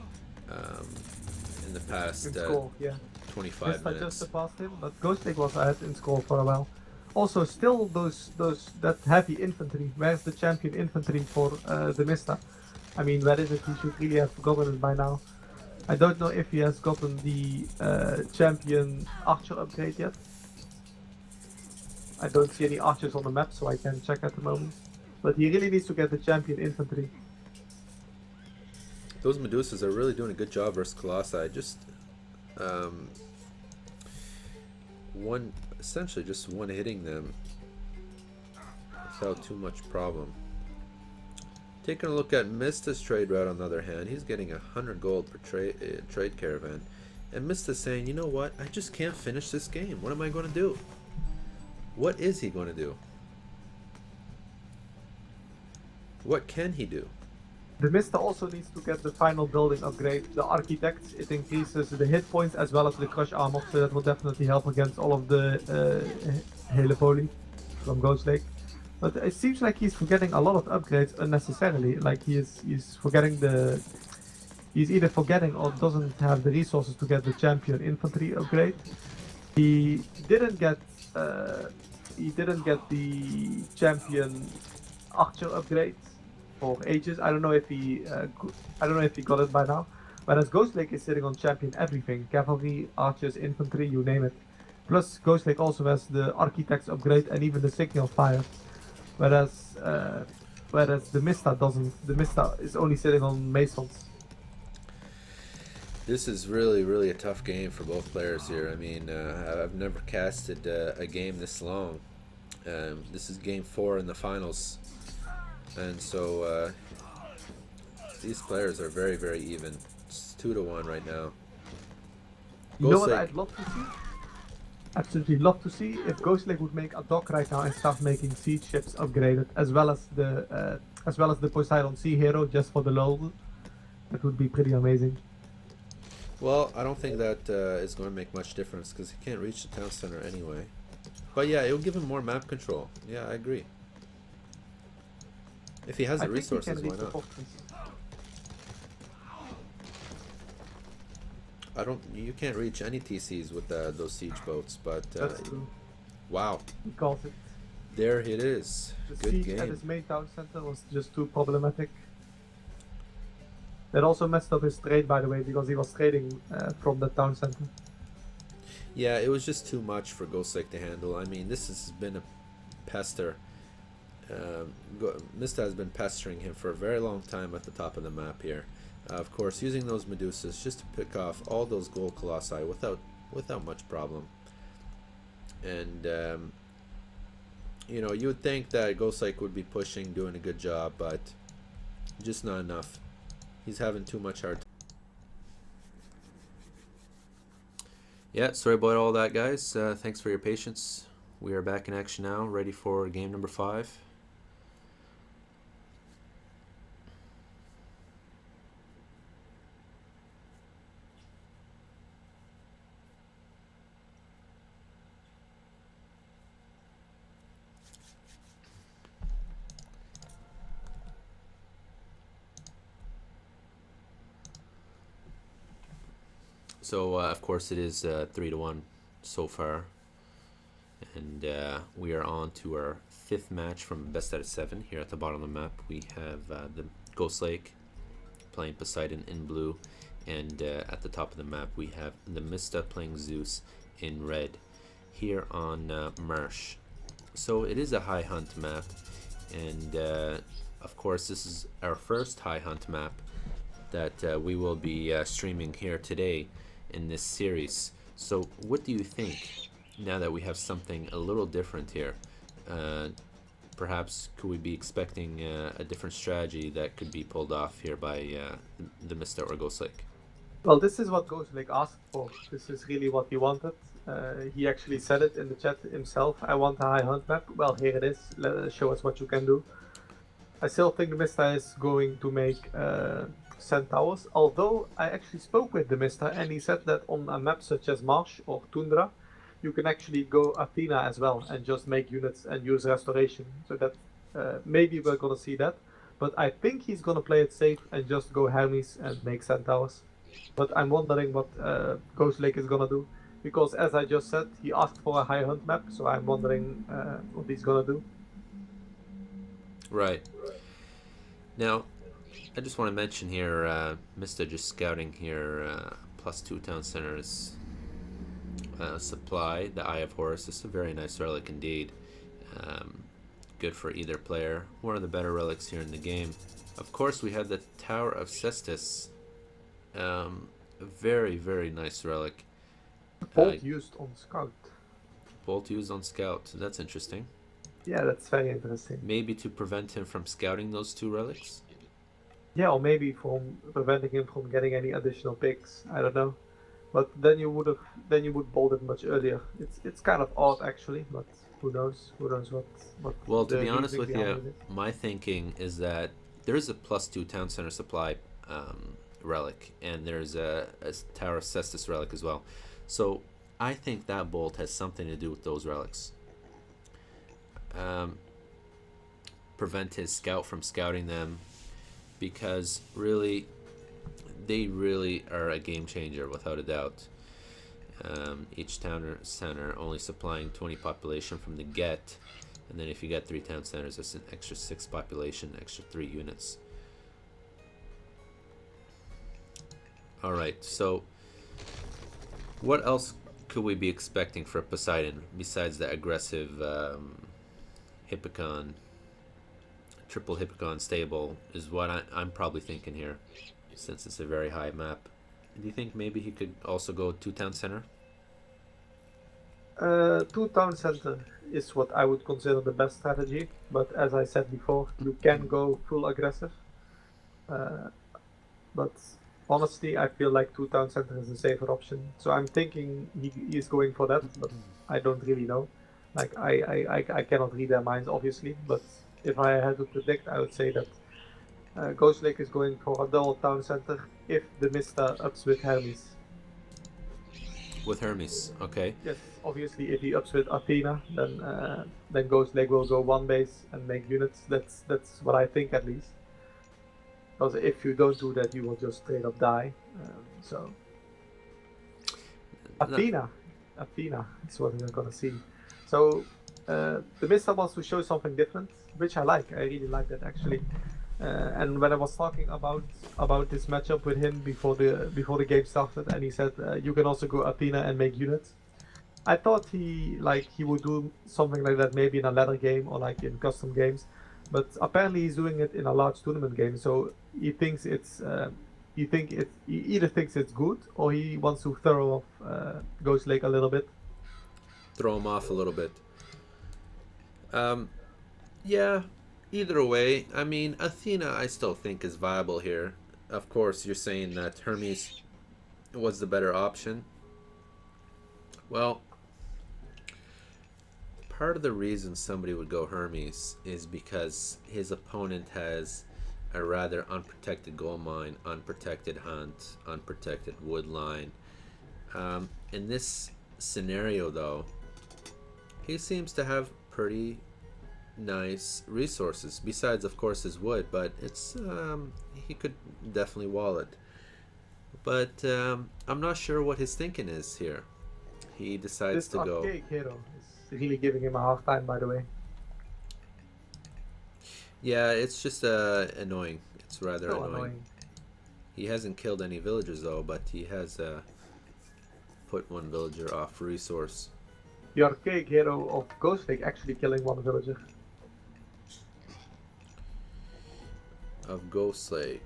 in the past 25 Mista minutes. just surpassed him, but Ghostlake was ahead in score for a while. Also, still that heavy infantry. Where's the champion infantry for TheMista? I mean, where is it? He should really have gotten it by now. I don't know if he has gotten the champion archer upgrade yet. I don't see any archers on the map, so I can check at the moment. But he really needs to get the champion infantry. Those Medusas are really doing a good job versus Colossi. Just essentially just one hitting them without too much problem. Taking a look at Mista's trade route, on the other hand, he's getting 100 gold per trade caravan. And Mista's saying, you know what, I just can't finish this game. What am I going to do? What is he going to do? What can he do? TheMista also needs to get the final building upgrade, the Architect. It increases the hit points as well as the crush armor, so that will definitely help against all of the Helepoli from Ghostlake. But it seems like he's forgetting a lot of upgrades unnecessarily. Like he's forgetting he's either forgetting or doesn't have the resources to get the champion infantry upgrade. He didn't get the champion archer upgrade for ages. I don't know if he got it by now. Whereas Ghostlake is sitting on champion everything: cavalry, archers, infantry, you name it. Plus Ghostlake also has the Architect's upgrade and even the signal fire. Whereas TheMista doesn't. TheMista is only sitting on masons. This is really a tough game for both players here. I mean, I've never casted a game this long. This is game 4 in the finals, and so these players are very even. It's 2-1 right now. You know what I'd love to see? Absolutely love to see if Ghostlake would make a dock right now and start making siege ships upgraded, as well as the Poseidon Sea Hero just for the lol. That would be pretty amazing. Well, I don't think that is going to make much difference because he can't reach the town center anyway. But yeah, it will give him more map control. Yeah, I agree. If he has the I think he resources, can why reach the not? fortress. You can't reach any TCs with those siege boats, but That's true. wow, He calls it. there it is. The Good siege at game. his main town center was just too problematic. That also messed up his trade, by the way, because he was trading from the town center. Yeah, it was just too much for Ghostlake to handle. I mean, this has been a pester. Mista has been pestering him for a very long time at the top of the map here. Of course, using those Medusas just to pick off all those gold colossi without much problem. And you know, you would think that Ghostlake would be pushing, doing a good job, but just not enough. He's having too much hard time. Yeah, sorry about all that, guys. Thanks for your patience. We are back in action now, ready for game number 5. So, of course, it is 3-1 so far. And we are on to our 5th match from best out of 7. Here at the bottom of the map, we have the Ghostlake playing Poseidon in blue. And at the top of the map, we have TheMista playing Zeus in red. Here on Marsh. So, it is a high hunt map. And, of course, this is our first high hunt map that we will be streaming here today in this series. So what do you think now that we have something a little different here? Perhaps could we be expecting a different strategy that could be pulled off here by TheMista or Ghostlake? Well, this is what Ghostlake asked for. This is really what he wanted. He actually said it in the chat himself. I want a high hunt map. Well, here it is. Show us what you can do. I still think TheMista is going to make Centaurs, although I actually spoke with TheMista and he said that on a map such as Marsh or Tundra, you can actually go Athena as well and just make units and use restoration. So that maybe we're gonna see that, but I think he's gonna play it safe and just go Hermes and make Centaurs. But I'm wondering what Ghostlake is gonna do, because as I just said, he asked for a high hunt map, so I'm wondering what he's gonna do. Right. Now, I just want to mention here, Mista just scouting here, +2 town centers supply, the Eye of Horus. This is a very nice relic indeed. Good for either player. One of the better relics here in the game. Of course, we have the Tower of Cestus. A very, very nice relic. Bolt used on Scout. Bolt used on Scout. That's interesting. Yeah, that's very interesting. Maybe to prevent him from scouting those 2 relics? Yeah, or maybe from preventing him from getting any additional picks. I don't know. But then you would bolt it much earlier. It's kind of odd actually, but who knows? Who knows what well, to be honest with you, my thinking is that there's a +2 town center supply relic, and there's a Tower of Cestus relic as well. So I think that bolt has something to do with those relics. Prevent his scout from scouting them, because really they really are a game changer without a doubt. Each town center only supplying 20 population from the get, and then if you get 3 town centers, that's an extra 6 population, extra 3 units. Alright, so what else could we be expecting for Poseidon besides the aggressive Hippicon, triple Hippicon stable is what I'm probably thinking here, since it's a very high map. Do you think maybe he could also go 2 town center? 2 town center is what I would consider the best strategy, but as I said before, you can go full aggressive. But honestly, I feel like 2 town center is a safer option. So I'm thinking he is going for that, but I don't really know. Like I cannot read their minds, obviously, but if I had to predict, I would say that Ghostlake is going for a double town center if TheMista ups with Hermes. With Hermes, okay. Yes, obviously, if he ups with Athena, then Ghostlake will go one base and make units. That's what I think, at least. Because if you don't do that, you will just straight up die. So No, Athena is what we're gonna see. So TheMista wants to show something different, which I like. I really like that, actually. And when I was talking about this matchup with him before the game started, and he said you can also go Athena and make units. I thought he would do something like that maybe in a ladder game or like in custom games, but apparently he's doing it in a large tournament game. So he thinks he either thinks it's good or he wants to throw off Ghostlake a little bit. throw him off a little bit. Um, yeah. Either way, I mean, Athena, I still think is viable here. Of course, you're saying that Hermes was the better option. Well, part of the reason somebody would go Hermes is because his opponent has a rather unprotected gold mine, unprotected hunt, unprotected wood line. In this scenario, though, he seems to have pretty nice resources. Besides, of course, his wood, but it's he could definitely wall it. But I'm not sure what his thinking is here. He decides This to go. archaic hero is really giving him a hard time, by the way. Yeah, it's just annoying. It's rather So annoying. annoying. He hasn't killed any villagers though, but he has put one villager off resource. The archaic hero of Ghostlake actually killing one villager. Of Ghostlake.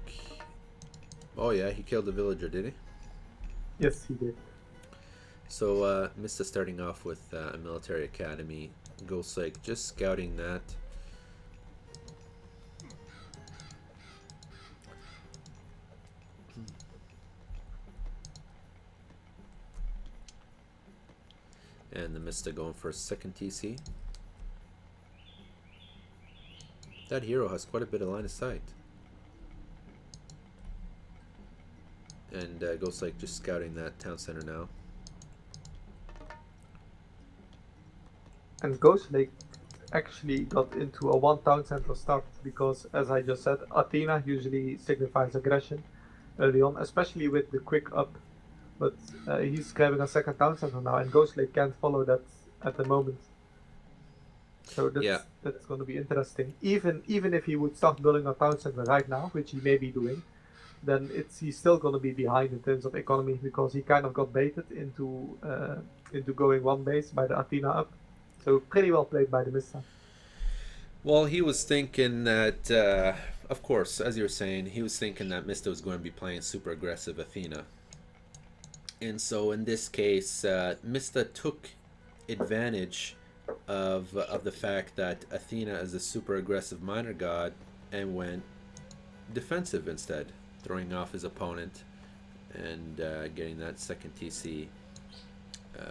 Oh yeah, he killed a villager, did he? Yes, he did. So Mista starting off with a military academy. Ghostlake just scouting that. And TheMista going for a second TC. That hero has quite a bit of line of sight. And Ghostlake just scouting that town center now. And Ghostlake actually got into a one town center start because, as I just said, Athena usually signifies aggression early on, especially with the quick up. But he's grabbing a second town center now, and Ghostlake can't follow that at the moment. So Yeah. that's going to be interesting. Even if he would start building a town center right now, which he may be doing, then he's still going to be behind in terms of economy because he kind of got baited into going one base by the Athena up. So pretty well played by TheMista. Well, he was thinking that, of course, as you were saying, he was thinking that Mista was going to be playing super aggressive Athena. And so in this case, Mista took advantage of the fact that Athena is a super aggressive minor god and went defensive instead, throwing off his opponent and getting that second TC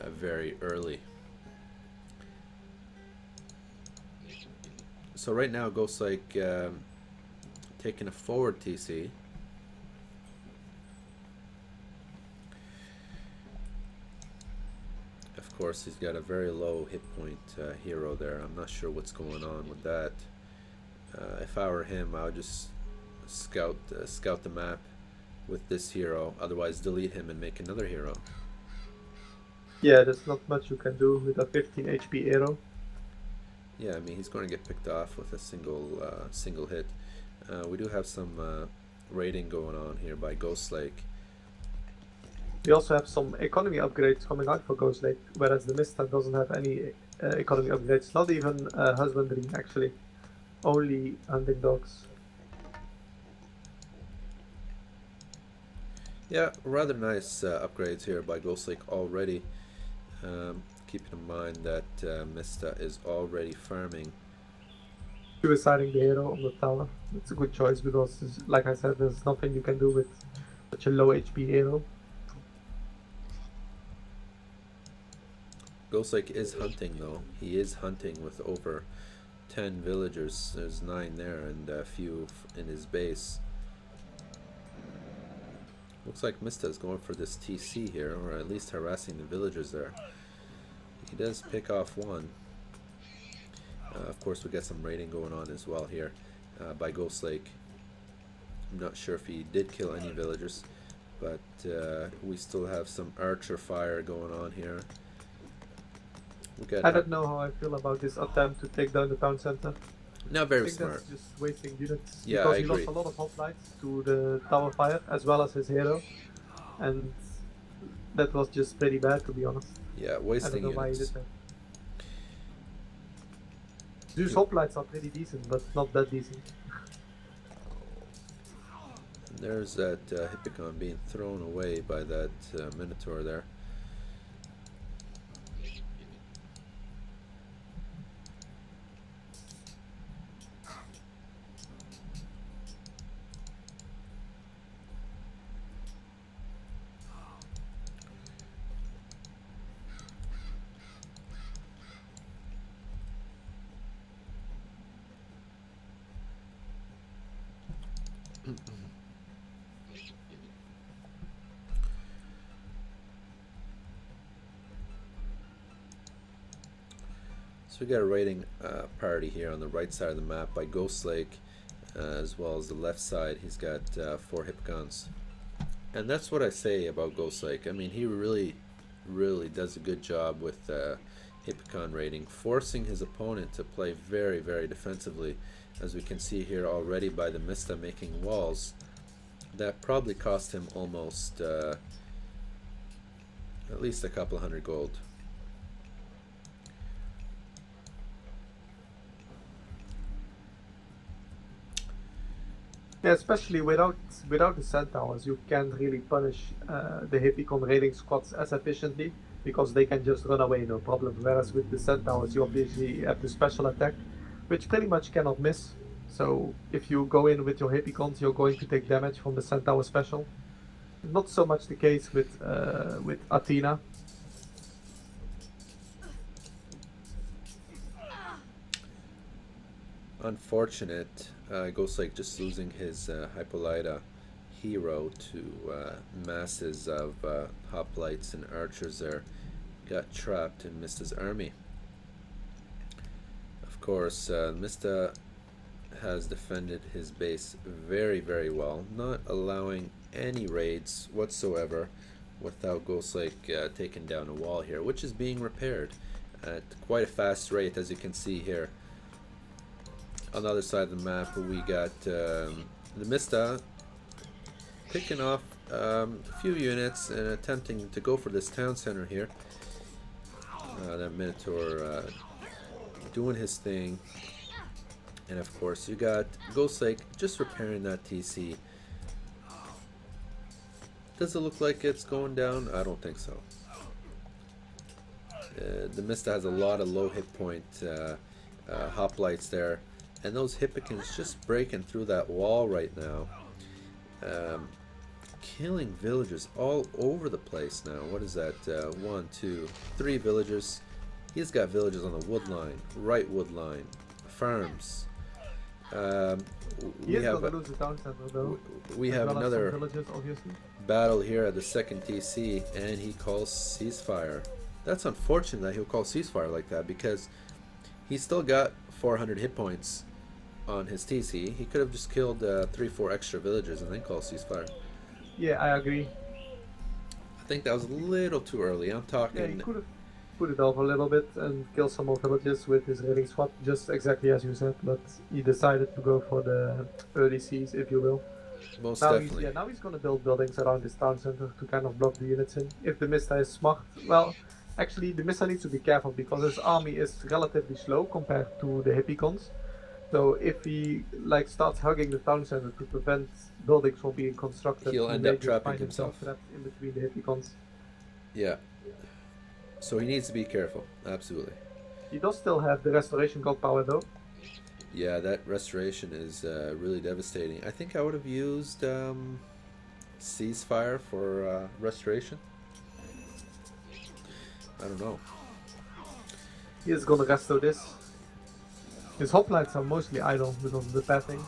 very early. So right now, Ghostlake taking a forward TC. Of course, he's got a very low hit point hero there. I'm not sure what's going on with that. If I were him, I would just scout the map with this hero. Otherwise, delete him and make another hero. Yeah, there's not much you can do with a 15 HP hero. Yeah, I mean he's going to get picked off with a single hit. We do have some raiding going on here by Ghostlake. We also have some economy upgrades coming out for Ghostlake, whereas TheMista doesn't have any economy upgrades. Not even husbandry, actually. Only hunting dogs. Yeah, rather nice upgrades here by Ghostlake already. Keeping in mind that Mista is already farming. Suiciding the hero on the tower. It's a good choice because, like I said, there's nothing you can do with such a low HP hero. Ghostlake is hunting though. He is hunting with over 10 villagers. There's 9 there and a few in his base. Looks like Mista is going for this TC here, or at least harassing the villagers there. He does pick off one. Of course, we got some raiding going on as well here by Ghostlake. I'm not sure if he did kill any villagers, but we still have some archer fire going on here. I don't know how I feel about this attempt to take down the town center. Not I very think smart. that's just wasting units. Yeah, because I he agree. lost a lot of hoplites to the tower fire as well as his hero. And that was just pretty bad, to be honest. Yeah, I don't wasting know why he units. did that. Zeus hoplites are pretty decent, but not that decent. There's that Hippicon being thrown away by that Minotaur there. So we got a raiding party here on the right side of the map by Ghostlake, as well as the left side. He's got 4 Hippicons. And that's what I say about Ghostlake. I mean, he really does a good job with Hippicon raiding, forcing his opponent to play very, very defensively, as we can see here already by TheMista making walls. That probably cost him almost at least a couple hundred gold. Yeah, especially without the centaurs, you can't really punish the Hippicon raiding squads as efficiently because they can just run away, no problem. Whereas with the centaurs, you obviously have the special attack, which pretty much cannot miss. So if you go in with your Hippicons, you're going to take damage from the centaur special. Not so much the case with Athena. Unfortunate. Ghostlake just losing his Hippolyta hero to masses of hoplites and archers there. Got trapped in Mista's army. Of course, Mista has defended his base very, very well, not allowing any raids whatsoever without Ghostlake taking down a wall here, which is being repaired at quite a fast rate, as you can see here. On the other side of the map, we got TheMista picking off a few units and attempting to go for this town center here. That Minotaur doing his thing. And of course, you got Ghostlake just repairing that TC. Does it look like it's going down? I don't think so. TheMista has a lot of low hit point hoplites there. And those Hippicons just breaking through that wall right now. Killing villagers all over the place now. What is that? 1, 2, 3 villagers. He's got villages on the wood line, right wood line, farms. He is going to lose the town center though. We have another villages, obviously. battle here at the second TC, and he calls ceasefire. That's unfortunate that he'll call ceasefire like that, because he's still got 400 hit points on his TC. He could have just killed 3-4 extra villagers and then called ceasefire. Yeah, I agree. I think that was a little too early. I'm talking. Yeah, he could have put it off a little bit and kill some more villages with his raiding squad, just exactly as you said, but he decided to go for the early siege, if you will. Most now definitely. Now he's going to build buildings around this town center to kind of block the units in. If TheMista is smart, well, actually TheMista needs to be careful because his army is relatively slow compared to the Hippicons. So if he starts hugging the town center to prevent buildings from being constructed, he'll end up trapping himself trapped in between the Hippicons. Yeah. So he needs to be careful. Absolutely. He does still have the restoration god power though. Yeah, that restoration is really devastating. I think I would have used ceasefire for restoration. I don't know. He is gonna restore this. His hoplites are mostly idle because of the pathing.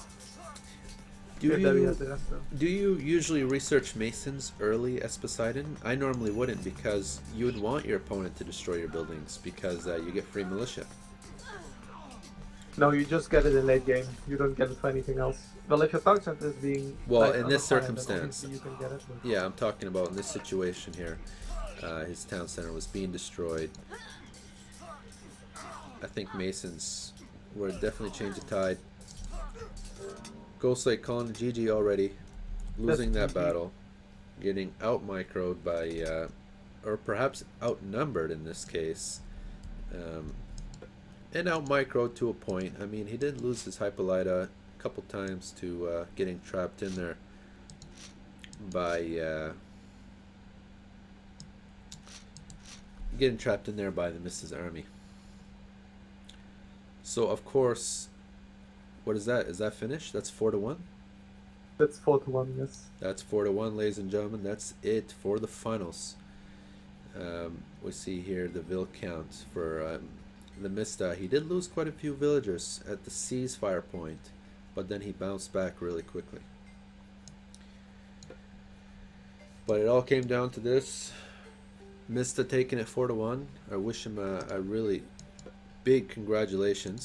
Do If there we had you the rest. do you usually research Masons early as Poseidon? I normally wouldn't because you would want your opponent to destroy your buildings because you get free militia. No, you just get it in late game. You don't get it for anything else. Well, if your town center is being Well, like in under this fire, then circumstance, obviously you can get it. But... yeah, I'm talking about in this situation here. His town center was being destroyed. I think Masons would definitely change the tide. Ghostlake calling the GG already, losing that battle, getting out microed by, or perhaps outnumbered in this case, and out microed to a point. I mean, he did lose his Hypolita a couple times to getting trapped in there by the Mista's army. So of course, what is that? Is that finished? That's 4-1. That's 4-1. Yes. That's 4-1, ladies and gentlemen. That's it for the finals. We see here the vill count for TheMista. He did lose quite a few villagers at the ceasefire point, but then he bounced back really quickly. But it all came down to this. Mista taking it 4-1. I wish him a really big congratulations.